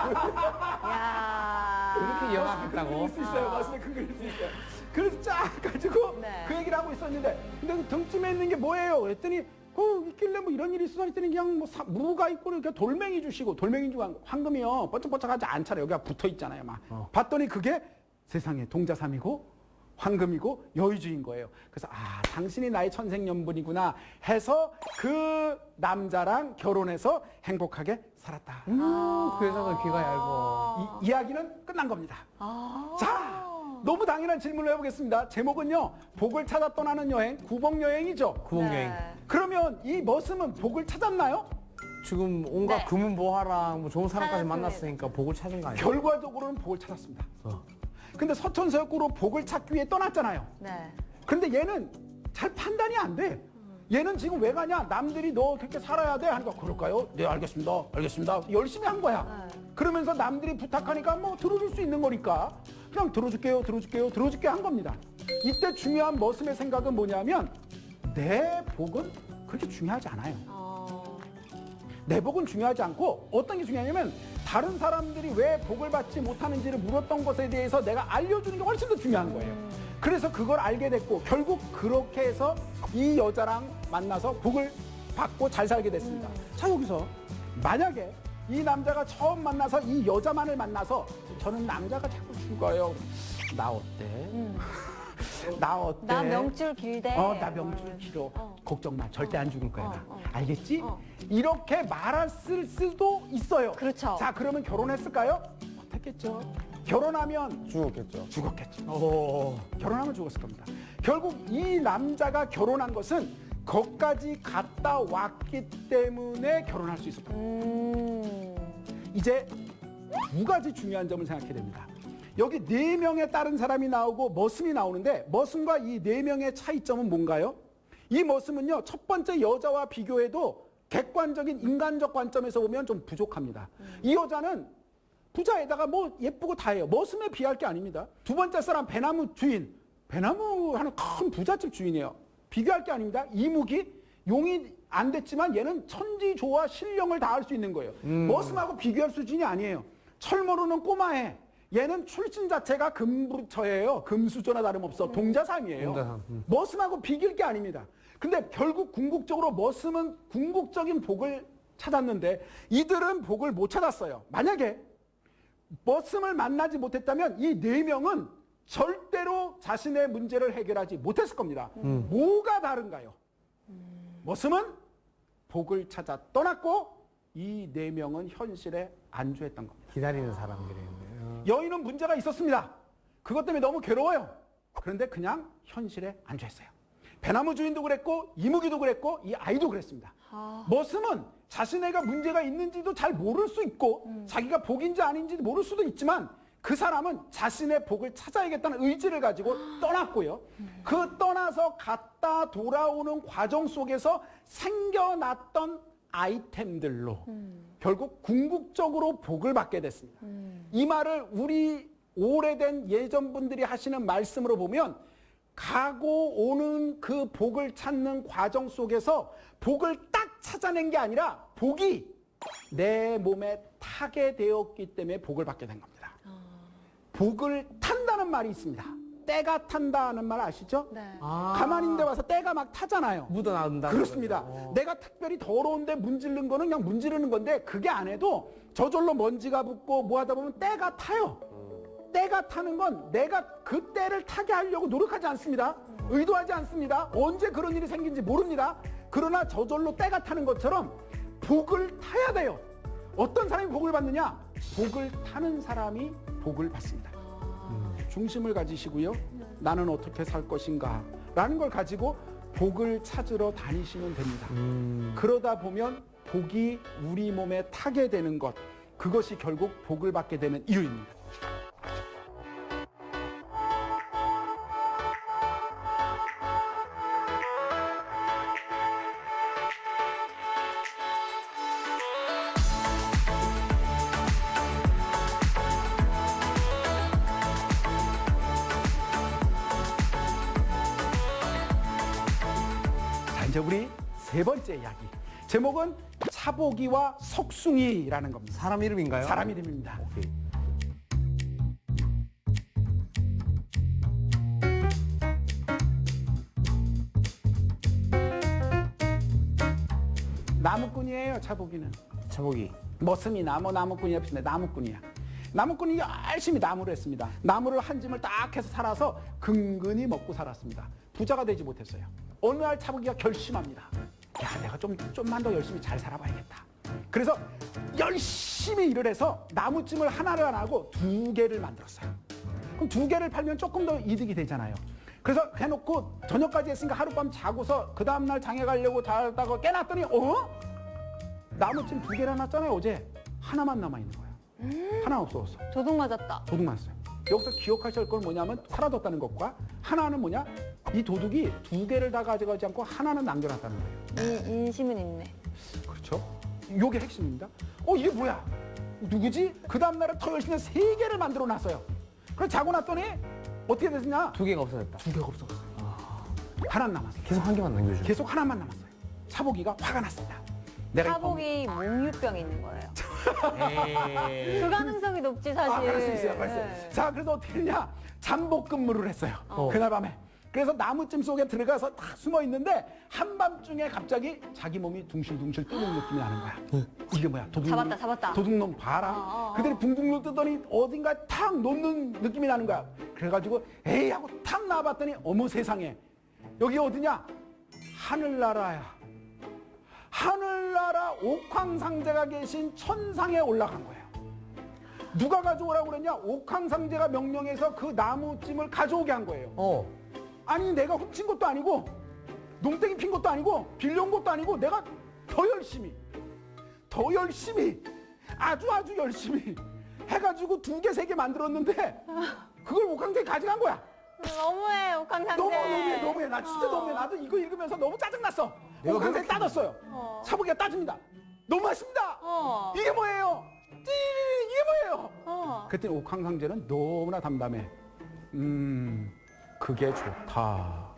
야. 이렇게 이어가겠다고? 그릴 수 있어요. 머슴의 큰 그릴 수 있어요. 그래서 쫙 가지고 네. 그 얘기를 하고 있었는데 근데 그 등짐에 있는 게 뭐예요? 그랬더니 그 있길래 뭐 이런 일이 있어 했더니 그냥 뭐 무가 있고 이렇게 돌멩이 주시고 돌멩이 주고 황금이요 번쩍번쩍하지 않잖아요. 여기가 붙어 있잖아요. 막 봤더니 그게 세상에 동자삼이고 황금이고 여의주인 거예요. 그래서 아 당신이 나의 천생연분이구나 해서 그 남자랑 결혼해서 행복하게 살았다. 그래서 그 귀가 얇어. 이 이야기는 끝난 겁니다. 아. 자, 너무 당연한 질문을 해보겠습니다. 제목은요, 복을 찾아 떠나는 여행, 구복여행이죠. 구멍여행. 네. 그러면 이 머슴은 복을 찾았나요? 지금 온갖 네. 금은보화랑 뭐 좋은 사람까지 찾았습니다. 만났으니까 복을 찾은 거 아니에요? 결과적으로는 복을 찾았습니다. 근데 서천서역구로 복을 찾기 위해 떠났잖아요. 네. 근데 얘는 잘 판단이 안 돼. 얘는 지금 왜 가냐? 남들이 너 그렇게 살아야 돼? 하니까 그럴까요? 네, 알겠습니다. 알겠습니다. 열심히 한 거야. 네. 그러면서 남들이 부탁하니까 뭐 들어줄 수 있는 거니까 그냥 들어줄게요, 들어줄게요, 들어줄게 한 겁니다. 이때 중요한 머슴의 생각은 뭐냐면 내 복은 그렇게 중요하지 않아요. 내 복은 중요하지 않고 어떤 게 중요하냐면 다른 사람들이 왜 복을 받지 못하는지를 물었던 것에 대해서 내가 알려주는 게 훨씬 더 중요한 거예요. 그래서 그걸 알게 됐고 결국 그렇게 해서 이 여자랑 만나서 복을 받고 잘 살게 됐습니다. 자, 여기서 만약에 이 남자가 처음 만나서 이 여자만을 만나서 저는 남자가 자꾸 죽어요. 나 어때? 나 어때? 나 명줄 길대. 나 명줄 길어. 걱정 마. 절대 안 죽을 거야. 나. 어. 알겠지? 이렇게 말했을 수도 있어요. 그렇죠. 자, 그러면 결혼했을까요? 못했겠죠. 결혼하면 죽었겠죠. 죽었겠죠. 결혼하면 죽었을 겁니다. 결국 이 남자가 결혼한 것은 거기까지 갔다 왔기 때문에 결혼할 수 있었던 거예요. 이제 두 가지 중요한 점을 생각해야 됩니다. 여기 4명의 다른 사람이 나오고 머슴이 나오는데 머슴과 이 4명의 차이점은 뭔가요? 이 머슴은요, 첫 번째 여자와 비교해도 객관적인 인간적 관점에서 보면 좀 부족합니다. 이 여자는 부자에다가 뭐 예쁘고 다 해요. 머슴에 비할 게 아닙니다. 두 번째 사람 배나무 주인. 배나무 하는 큰 부잣집 주인이에요. 비교할 게 아닙니다. 이무기, 용이 안 됐지만 얘는 천지조화 신령을 다할 수 있는 거예요. 머슴하고 비교할 수준이 아니에요. 철 모르는 꼬마애. 얘는 출신 자체가 금부처예요. 금수저나 다름없어. 동자삼이에요. 동자삼. 머슴하고 비길 게 아닙니다. 근데 결국 궁극적으로 머슴은 궁극적인 복을 찾았는데 이들은 복을 못 찾았어요. 만약에 머슴을 만나지 못했다면 이 4명은 절대로 자신의 문제를 해결하지 못했을 겁니다. 뭐가 다른가요? 머슴은 복을 찾아 떠났고 이 4명은 현실에 안주했던 겁니다. 기다리는 사람들이네요. 여인은 문제가 있었습니다. 그것 때문에 너무 괴로워요. 그런데 그냥 현실에 안주했어요. 배나무 주인도 그랬고 이무기도 그랬고 이 아이도 그랬습니다. 머슴은 자신애가 문제가 있는지도 잘 모를 수 있고 자기가 복인지 아닌지도 모를 수도 있지만 그 사람은 자신의 복을 찾아야겠다는 의지를 가지고 떠났고요. 그 떠나서 갔다 돌아오는 과정 속에서 생겨났던 아이템들로 결국 궁극적으로 복을 받게 됐습니다. 이 말을 우리 오래된 예전 분들이 하시는 말씀으로 보면 가고 오는 그 복을 찾는 과정 속에서 복을 딱 찾아낸 게 아니라 복이 내 몸에 타게 되었기 때문에 복을 받게 된 겁니다. 복을 탄다는 말이 있습니다. 때가 탄다는 말 아시죠? 네. 가만히 있는데 와서 때가 막 타잖아요. 묻어나온다. 그렇습니다. 내가 특별히 더러운데 문지른 거는 그냥 문지르는 건데 그게 안 해도 저절로 먼지가 붙고 뭐 하다 보면 때가 타요. 때가 타는 건 내가 그 때를 타게 하려고 노력하지 않습니다. 의도하지 않습니다. 언제 그런 일이 생긴지 모릅니다. 그러나 저절로 때가 타는 것처럼 복을 타야 돼요. 어떤 사람이 복을 받느냐? 복을 타는 사람이 복을 받습니다. 중심을 가지시고요. 나는 어떻게 살 것인가? 라는 걸 가지고 복을 찾으러 다니시면 됩니다. 그러다 보면 복이 우리 몸에 타게 되는 것, 그것이 결국 복을 받게 되는 이유입니다. 자, 이제 우리 세 번째 이야기. 제목은 차보기와 석숭이라는 겁니다. 사람 이름인가요? 사람 이름입니다. 오케이. 나무꾼이에요, 차보기는. 차보기. 머슴이 나무꾼이 없습니다. 나무꾼이야. 나무꾼이 열심히 나무를 했습니다. 나무를 한 짐을 딱 해서 살아서 근근히 먹고 살았습니다. 부자가 되지 못했어요. 어느 날 차보기가 결심합니다. 야, 내가 좀만 더 열심히 잘 살아봐야겠다. 그래서 열심히 일을 해서 나무찜을 하나를 안 하고 2개를 만들었어요. 그럼 2개를 팔면 조금 더 이득이 되잖아요. 그래서 해놓고 저녁까지 했으니까 하룻밤 자고서 그 다음날 장에 가려고 자다가 깨놨더니 나무찜 2개를 해놨잖아요. 어제 하나만 남아있는 거야. 하나 없어졌어. 도둑 맞았다. 도둑 맞았어요. 여기서 기억하실 건 뭐냐면 사라졌다는 것과 하나는 뭐냐? 이 도둑이 2개를 다 가져가지 않고 하나는 남겨놨다는 거예요. 인심은 있네. 그렇죠? 요게 핵심입니다. 이게 뭐야? 누구지? 그 다음날에 더 열심히 3개를 만들어 놨어요. 그래서 자고 났더니 어떻게 됐냐? 2개가 없어졌다. 2개가 없어졌어요. 하나 남았어요. 계속 한 개만 남겨줘. 계속 하나만 남았어요. 차보기가 화가 났습니다. 내가 차복이 몽유병이 있는 거예요. 에이. 그 가능성이 높지 사실. 그럴 수 있어요. 네. 자, 그래서 어떻게 했냐? 잠복 근무를 했어요. 그날 밤에. 그래서 나무찜 속에 들어가서 딱 숨어 있는데 한밤중에 갑자기 자기 몸이 둥실둥실 뜨는 느낌이 나는 거야. 이게 뭐야? 도둑놈. 잡았다. 도둑놈 봐라. 그들이 붕붕 뜨더니 어딘가 탁 놓는 느낌이 나는 거야. 그래가지고 에이 하고 탁 나와봤더니 어머 세상에. 여기 어디냐? 하늘나라야. 하늘나라 옥황상제가 계신 천상에 올라간 거예요. 누가 가져오라고 그랬냐? 옥황상제가 명령해서 그 나무찜을 가져오게 한 거예요. 아니 내가 훔친 것도 아니고 농땡이 핀 것도 아니고 빌려온 것도 아니고 내가 더 열심히 아주 열심히 해가지고 2개, 3개 만들었는데 그걸 옥황상제가 가져간 거야. 너무해 옥황상제. 너무해. 나 진짜 너무해. 나도 이거 읽으면서 너무 짜증났어. 옥황상제 따졌어요. 차보기가 따집니다. 너무하십니다. 이게 뭐예요? 이게 뭐예요? 그랬더니 옥황상제는 너무나 담담해. 그게 좋다.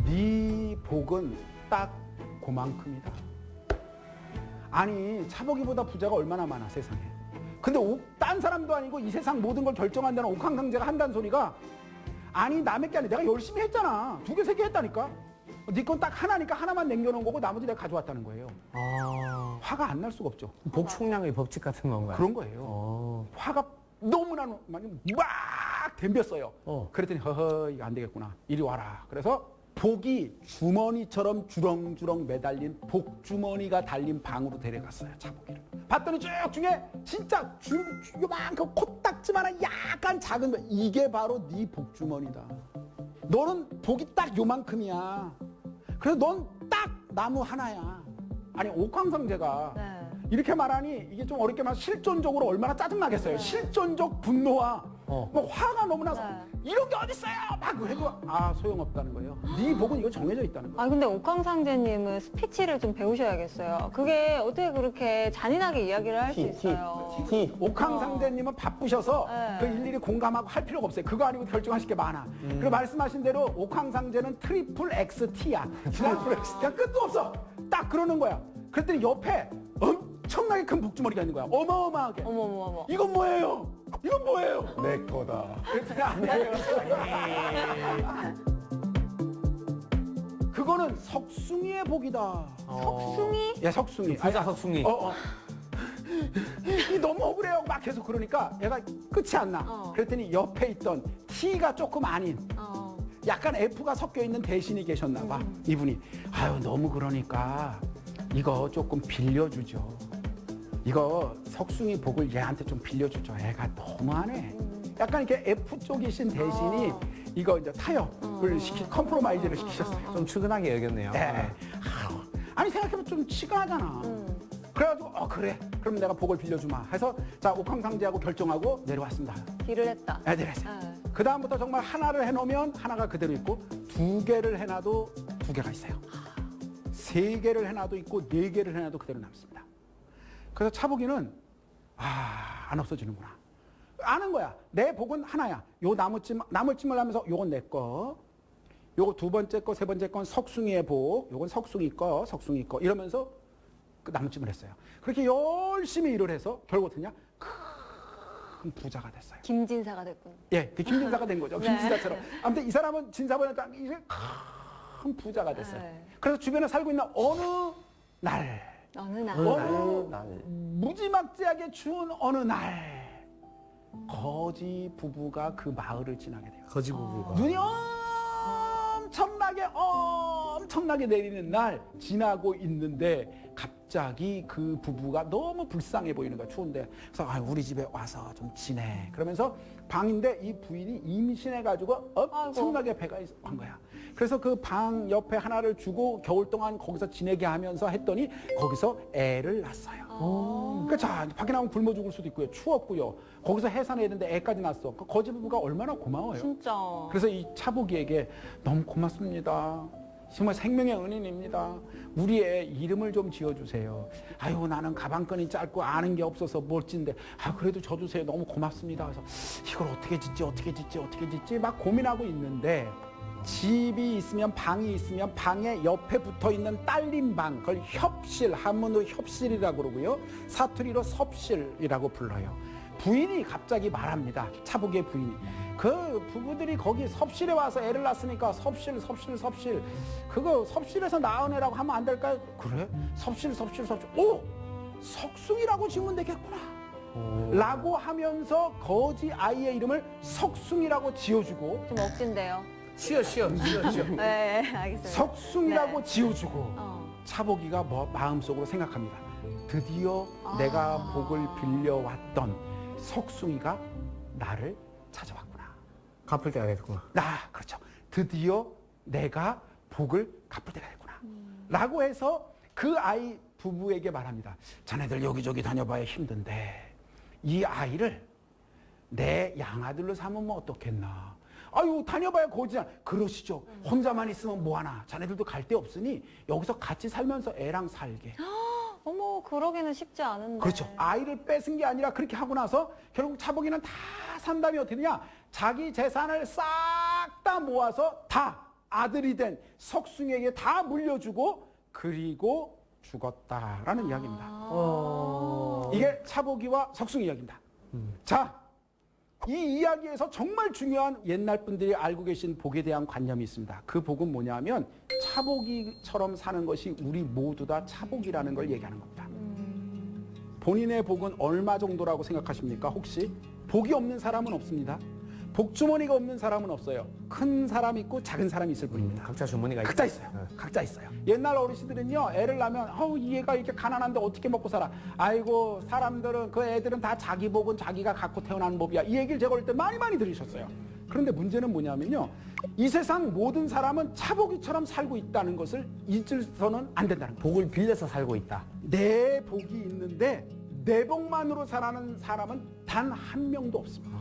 네 복은 딱 그만큼이다. 아니 차보기보다 부자가 얼마나 많아 세상에. 근데 딴 사람도 아니고 이 세상 모든 걸 결정한다는 옥황상제가 한다는 소리가 아니 남의 게 아니라 내가 열심히 했잖아. 2개, 3개 했다니까. 네 건 딱 하나니까 하나만 남겨놓은 거고 나머지 내가 가져왔다는 거예요. 화가 안 날 수가 없죠. 복 총량의 법칙 같은 건가요? 그런 거예요. 화가 너무나 많이 막 덤볐어요. 그랬더니 허허 이거 안 되겠구나. 이리 와라. 그래서 복이 주머니처럼 주렁주렁 매달린 복주머니가 달린 방으로 데려갔어요. 차보기를. 봤더니 쭉 중에 진짜 요만큼 코딱지만한 약간 작은 거 이게 바로 네 복주머니다. 너는 복이 딱 요만큼이야. 그래서 넌 딱 나무 하나야. 아니 옥황상제가 이렇게 말하니 이게 좀 어렵게 말하면 실존적으로 얼마나 짜증나겠어요. 실존적 분노와 뭐 화가 너무 나서 네. 이런 게 어딨어요 막 해도 소용없다는 거예요. 네 복은 이거 정해져 있다는 거예요. 아 근데 옥황상제님은 스피치를 좀 배우셔야겠어요. 그게 어떻게 그렇게 잔인하게 이야기를 할 수 있어요. 옥황상제님은 바쁘셔서 네. 그 일일이 공감하고 할 필요가 없어요. 그거 아니고 결정하실 게 많아. 그리고 말씀하신 대로 옥황상제는 트리플 XT야. 트리플 XT야. 끝도 없어. 딱 그러는 거야. 그랬더니 옆에 엄청나게 큰 복주머니가 있는 거야. 어마어마하게. 어머머머. 이건 뭐예요? 이건 뭐예요? 내 거다. 그랬더니 아니에요. 그거는 석숭이의 복이다. 석숭이? 예, 석숭이. 부자 석숭이. 이 너무 억울해요. 막 계속 그러니까 얘가 끝이 안 나. 그랬더니 옆에 있던 T가 조금 아닌 약간 F가 섞여 있는 대신이 계셨나 봐. 이분이 너무 그러니까 이거 조금 빌려주죠. 이거 석숭이 복을 얘한테 좀 빌려주죠. 애가 너무하네. 약간 이렇게 F 쪽이신 대신이 이거 이제 타협을 컴프로마이즈를 시키셨어요. 좀 측은하게 여겼네요. 네. 아니 생각해보면 좀 치근하잖아. 그래가지고 그래 그럼 내가 복을 빌려주마 해서 자 옥황상제하고 결정하고 내려왔습니다. 딜을 했다. 내려왔어요. 네. 그 다음부터 정말 하나를 해놓으면 하나가 그대로 있고 2개를 해놔도 2개가 있어요. 3개를 해놔도 있고 4개를 해놔도 그대로 남습니다. 그래서 차복이는 안 없어지는구나. 아는 거야. 내 복은 하나야. 요 나물찜을 하면서 요건 내 거. 요거 두 번째 거, 세 번째 건 석숭이의 복. 요건 석숭이 거, 석숭이 거. 이러면서 그 나물찜을 했어요. 그렇게 열심히 일을 해서 결국 어떻냐? 큰 부자가 됐어요. 김진사가 됐군. 예, 그 김진사가 된 거죠. 네. 김진사처럼. 아무튼 이 사람은 진사보다 이제 큰 부자가 됐어요. 네. 그래서 주변에 살고 있는 어느 날, 어느 날. 무지막지하게 추운 어느 날, 거지 부부가 그 마을을 지나게 돼요. 거지 부부가. 눈이 엄청나게 내리는 날 지나고 있는데 갑자기 그 부부가 너무 불쌍해 보이는 거야. 추운데. 그래서 우리 집에 와서 좀 지내. 그러면서 방인데 이 부인이 임신해가지고 엄청나게 배가 한 거야. 그래서 그 방 옆에 하나를 주고 겨울 동안 거기서 지내게 하면서 했더니 거기서 애를 낳았어요. 그러니까 자 밖에 나오면 굶어 죽을 수도 있고요. 추웠고요. 거기서 해산해야 되는데 애까지 낳았어. 그 거지 부부가 얼마나 고마워요. 진짜. 그래서 이 차복이에게 너무 고맙습니다. 정말 생명의 은인입니다. 우리 애 이름을 좀 지어주세요. 나는 가방끈이 짧고 아는 게 없어서 멋진데 그래도 져주세요. 너무 고맙습니다. 그래서 이걸 어떻게 짓지 막 고민하고 있는데 집이 있으면 방이 있으면 방에 옆에 붙어 있는 딸린 방, 그걸 협실, 한문으로 협실이라고 그러고요. 사투리로 섭실이라고 불러요. 부인이 갑자기 말합니다. 차복의 부인이. 그 부부들이 거기 섭실에 와서 애를 낳았으니까 섭실. 그거 섭실에서 낳은 애라고 하면 안 될까요? 그래? 섭실. 오! 석숭이라고 지으면 되겠구나. 라고 하면서 거지 아이의 이름을 석숭이라고 지어주고 좀 억진데요. 쉬어. 네, 알겠습니다. 석숭이라고 네. 지어주고 차복이가 마음속으로 생각합니다. 드디어 내가 복을 빌려왔던 석숭이가 나를 찾아왔구나. 갚을 때가 됐구나. 그렇죠. 드디어 내가 복을 갚을 때가 됐구나. 라고 해서 그 아이 부부에게 말합니다. 자네들 여기저기 다녀봐야 힘든데 이 아이를 내 양아들로 삼으면 어떻겠나. 다녀봐야 고지잖아. 그러시죠. 혼자만 있으면 뭐하나. 자네들도 갈 데 없으니 여기서 같이 살면서 애랑 살게. 어머, 그러기는 쉽지 않은데. 그렇죠. 아이를 뺏은 게 아니라 그렇게 하고 나서 결국 차복이는 다 산 다음에 어떻게 되냐. 자기 재산을 싹 다 모아서 다 아들이 된 석숭이에게 다 물려주고 그리고 죽었다라는 이야기입니다. 이게 차복이와 석숭이 이야기입니다. 자, 이 이야기에서 정말 중요한 옛날 분들이 알고 계신 복에 대한 관념이 있습니다. 그 복은 뭐냐면 차복이처럼 사는 것이 우리 모두 다 차복이라는 걸 얘기하는 겁니다. 본인의 복은 얼마 정도라고 생각하십니까? 혹시? 복이 없는 사람은 없습니다. 복주머니가 없는 사람은 없어요. 큰 사람 있고 작은 사람이 있을 뿐입니다. 각자 주머니가 각자 있어요. 각자 있어요. 옛날 어르신들은요, 애를 낳으면 이 애가 이렇게 가난한데 어떻게 먹고 살아? 아이고, 사람들은 그 애들은 다 자기 복은 자기가 갖고 태어난 법이야. 이 얘기를 제가 어릴 때 많이 들으셨어요. 그런데 문제는 뭐냐면요, 이 세상 모든 사람은 차복이처럼 살고 있다는 것을 잊어서는 안 된다는 거예요. 복을 빌려서 살고 있다. 내 복이 있는데 내 복만으로 살아가는 사람은 단 한 명도 없습니다.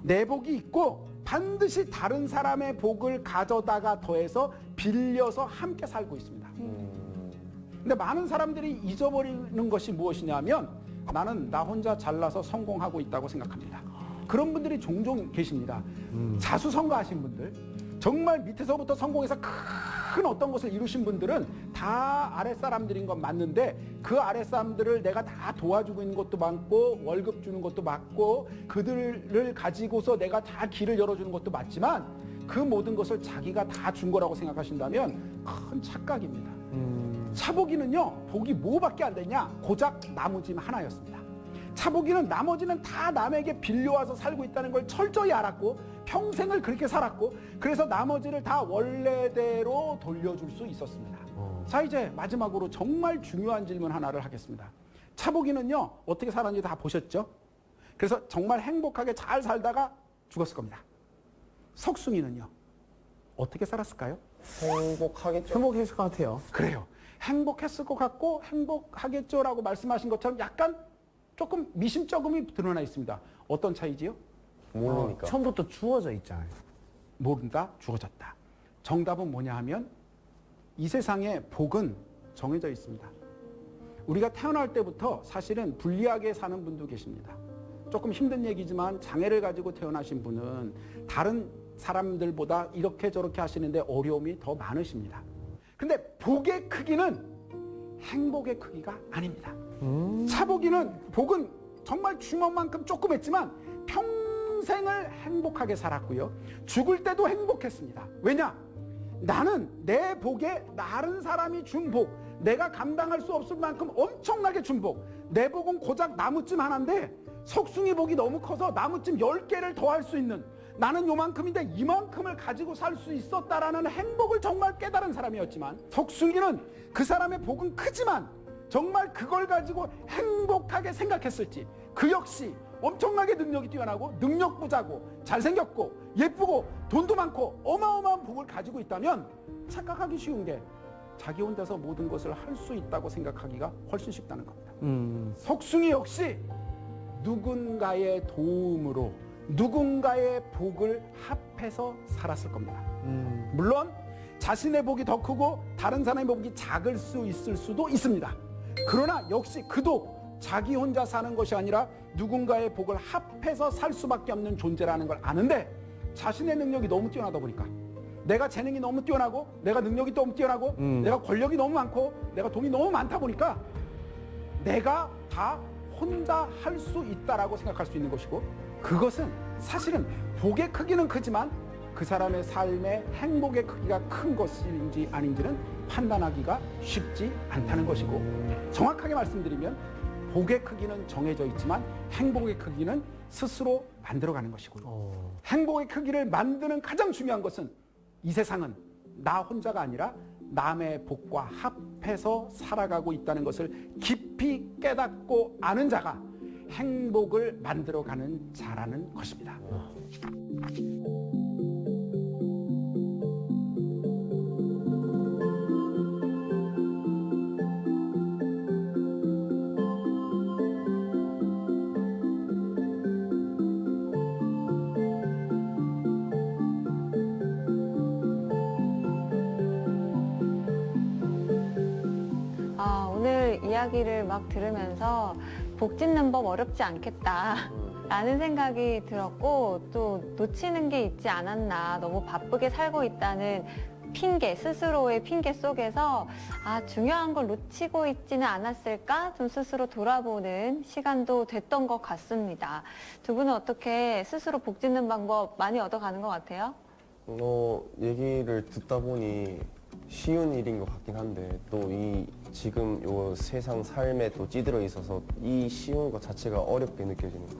내 복이 있고 반드시 다른 사람의 복을 가져다가 더해서 빌려서 함께 살고 있습니다. 근데 많은 사람들이 잊어버리는 것이 무엇이냐면 나는 나 혼자 잘나서 성공하고 있다고 생각합니다. 그런 분들이 종종 계십니다. 자수성가하신 분들, 정말 밑에서부터 성공해서 큰 어떤 것을 이루신 분들은 다 아랫사람들인 건 맞는데 그 아랫사람들을 내가 다 도와주고 있는 것도 많고 월급 주는 것도 맞고 그들을 가지고서 내가 다 길을 열어주는 것도 맞지만 그 모든 것을 자기가 다 준 거라고 생각하신다면 큰 착각입니다. 차보기는요, 복이 뭐밖에 안 되냐? 고작 나무짐 하나였습니다. 차보기는 나머지는 다 남에게 빌려와서 살고 있다는 걸 철저히 알았고 평생을 그렇게 살았고 그래서 나머지를 다 원래대로 돌려줄 수 있었습니다. 자, 이제 마지막으로 정말 중요한 질문 하나를 하겠습니다. 차보기는요, 어떻게 살았는지 다 보셨죠? 그래서 정말 행복하게 잘 살다가 죽었을 겁니다. 석순이는요, 어떻게 살았을까요? 행복하겠죠? 행복했을 것 같아요. 그래요. 행복했을 것 같고 행복하겠죠라고 말씀하신 것처럼 약간 조금 미심쩍음이 드러나 있습니다. 어떤 차이지요? 모르니까. 처음부터 주어져 있잖아요. 모른다, 주어졌다. 정답은 뭐냐 하면 이 세상에 복은 정해져 있습니다. 우리가 태어날 때부터 사실은 불리하게 사는 분도 계십니다. 조금 힘든 얘기지만 장애를 가지고 태어나신 분은 다른 사람들보다 이렇게 저렇게 하시는데 어려움이 더 많으십니다. 근데 복의 크기는 행복의 크기가 아닙니다. 복은 정말 주먹만큼 조그맸지만 평생을 행복하게 살았고요. 죽을 때도 행복했습니다. 왜냐? 나는 내 복에 다른 사람이 준 복, 내가 감당할 수 없을 만큼 엄청나게 준 복, 내 복은 고작 나무찜 하나인데 석숭이 복이 너무 커서 나무찜 10개를 더 할 수 있는, 나는 요만큼인데 이만큼을 가지고 살 수 있었다라는 행복을 정말 깨달은 사람이었지만, 석숭이는 그 사람의 복은 크지만 정말 그걸 가지고 행복하게 생각했을지, 그 역시 엄청나게 능력이 뛰어나고 능력 부자고 잘생겼고 예쁘고 돈도 많고 어마어마한 복을 가지고 있다면 착각하기 쉬운 게 자기 혼자서 모든 것을 할 수 있다고 생각하기가 훨씬 쉽다는 겁니다. 석숭이 역시 누군가의 도움으로 누군가의 복을 합해서 살았을 겁니다. 물론 자신의 복이 더 크고 다른 사람의 복이 작을 수 있을 수도 있습니다. 그러나 역시 그도 자기 혼자 사는 것이 아니라 누군가의 복을 합해서 살 수밖에 없는 존재라는 걸 아는데, 자신의 능력이 너무 뛰어나다 보니까, 내가 재능이 너무 뛰어나고 내가 능력이 너무 뛰어나고 내가 권력이 너무 많고 내가 돈이 너무 많다 보니까 내가 다 혼자 할 수 있다라고 생각할 수 있는 것이고, 그것은 사실은 복의 크기는 크지만 그 사람의 삶의 행복의 크기가 큰 것인지 아닌지는 판단하기가 쉽지 않다는 것이고, 정확하게 말씀드리면 복의 크기는 정해져 있지만 행복의 크기는 스스로 만들어가는 것이고요. 행복의 크기를 만드는 가장 중요한 것은 이 세상은 나 혼자가 아니라 남의 복과 합해서 살아가고 있다는 것을 깊이 깨닫고 아는 자가 행복을 만들어가는 자라는 것입니다. 오늘 이야기를 막 들으면서 복 짓는 법 어렵지 않겠다 라는 생각이 들었고, 또 놓치는 게 있지 않았나, 너무 바쁘게 살고 있다는 핑계, 스스로의 핑계 속에서 중요한 걸 놓치고 있지는 않았을까 좀 스스로 돌아보는 시간도 됐던 것 같습니다. 두 분은 어떻게 스스로 복 짓는 방법 많이 얻어가는 것 같아요? 얘기를 듣다 보니 쉬운 일인 것 같긴 한데, 또 이 지금 요 세상 삶에 또 찌들어 있어서 이 쉬운 것 자체가 어렵게 느껴집니다.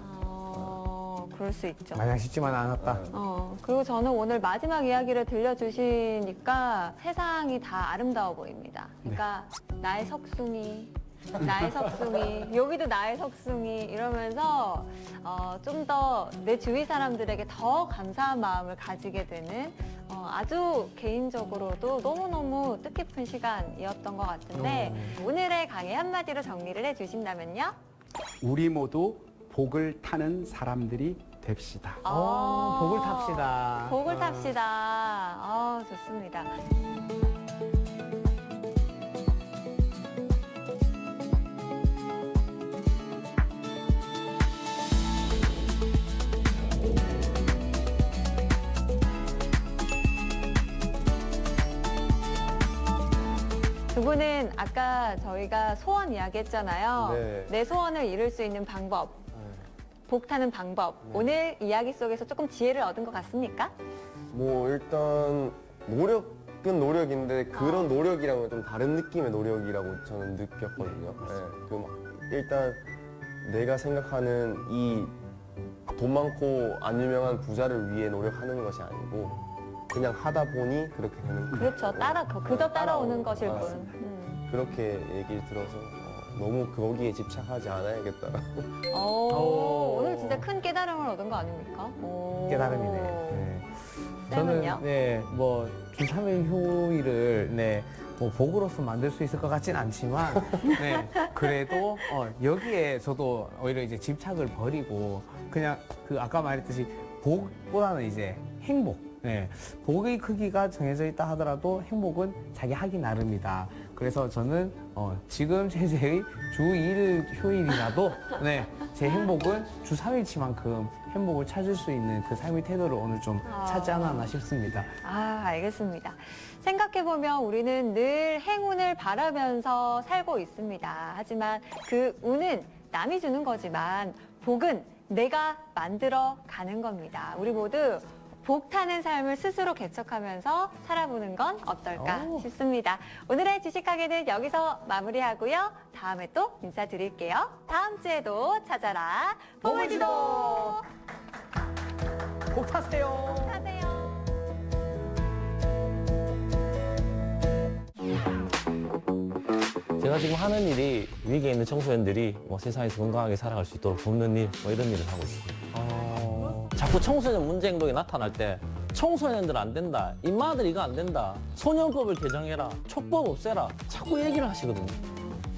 그럴 수 있죠. 마냥 쉽지만 않았다. 그리고 저는 오늘 마지막 이야기를 들려주시니까 세상이 다 아름다워 보입니다. 그러니까 나의 석숭이, 나의 석숭이, 여기도 나의 석숭이 이러면서 좀 더 내 주위 사람들에게 더 감사한 마음을 가지게 되는 아주 개인적으로도 너무너무 뜻깊은 시간이었던 것 같은데, 오늘의 강의 한마디로 정리를 해주신다면요? 우리 모두 복을 타는 사람들이 됩시다. 복을 탑시다. 복을 탑시다. 좋습니다. 두 분은 아까 저희가 소원 이야기했잖아요. 네. 내 소원을 이룰 수 있는 방법, 복타는 방법. 오늘 이야기 속에서 조금 지혜를 얻은 것 같습니까? 뭐 일단 노력은 노력인데 그런 노력이랑은 좀 다른 느낌의 노력이라고 저는 느꼈거든요. 그 막 일단 내가 생각하는 이 돈 많고 안 유명한 부자를 위해 노력하는 것이 아니고 그냥 하다 보니 그렇게 되는 거예요. 그렇죠. 그저 따라오는 것일 뿐. 맞습니다. 그렇게 얘기를 들어서 너무 거기에 집착하지 않아야겠다. 오늘 진짜 큰 깨달음을 얻은 거 아닙니까? 깨달음이네. 네. 쌤은요? 네, 뭐, 주 3일 휴일을, 네, 뭐, 복으로서 만들 수 있을 것 같진 않지만, 네, 그래도, 여기에 저도 오히려 이제 집착을 버리고, 그냥 그 아까 말했듯이 복보다는 이제 행복. 네, 복의 크기가 정해져 있다 하더라도 행복은 자기 하기 나름이다. 그래서 저는 지금 제의 주 2일 휴일이라도 네, 제 행복은 주 3일치만큼 행복을 찾을 수 있는 그 삶의 태도를 오늘 좀 찾지 않았나 싶습니다. 알겠습니다. 생각해보면 우리는 늘 행운을 바라면서 살고 있습니다. 하지만 그 운은 남이 주는 거지만 복은 내가 만들어 가는 겁니다. 우리 모두 복타는 삶을 스스로 개척하면서 살아보는 건 어떨까 싶습니다. 오늘의 주식하게는 여기서 마무리하고요. 다음에 또 인사드릴게요. 다음 주에도 찾아라. 복을지도 복 타세요. 하세요. 제가 지금 하는 일이 위기에 있는 청소년들이 뭐 세상에서 건강하게 살아갈 수 있도록 돕는 일, 뭐 이런 일을 하고 있습니다. 자꾸 청소년 문제 행동이 나타날 때 청소년들 안 된다, 임마들 이거 안 된다, 소년법을 개정해라, 촉법 없애라 자꾸 얘기를 하시거든요.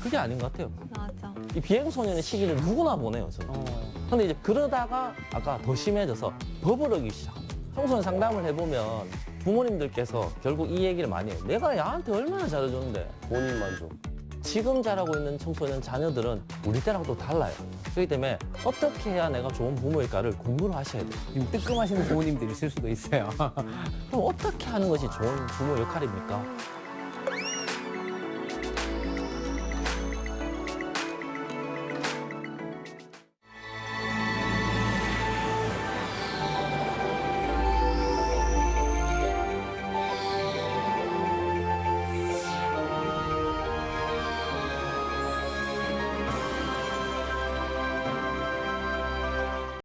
그게 아닌 것 같아요. 맞아. 이 비행소년의 시기를 누구나 보내요, 저는. 근데 이제 그러다가 아까 더 심해져서 법을 어기기 시작합니다. 청소년 상담을 해보면 부모님들께서 결국 이 얘기를 많이 해요. 내가 야한테 얼마나 잘해줬는데. 본인 만족. 지금 자라고 있는 청소년 자녀들은 우리 때랑 또 달라요. 그렇기 때문에 어떻게 해야 내가 좋은 부모일까를 공부를 하셔야 돼요. 지금 뜨끔하시는 부모님들이 있을 수도 있어요. 그럼 어떻게 하는 것이 좋은 부모 역할입니까?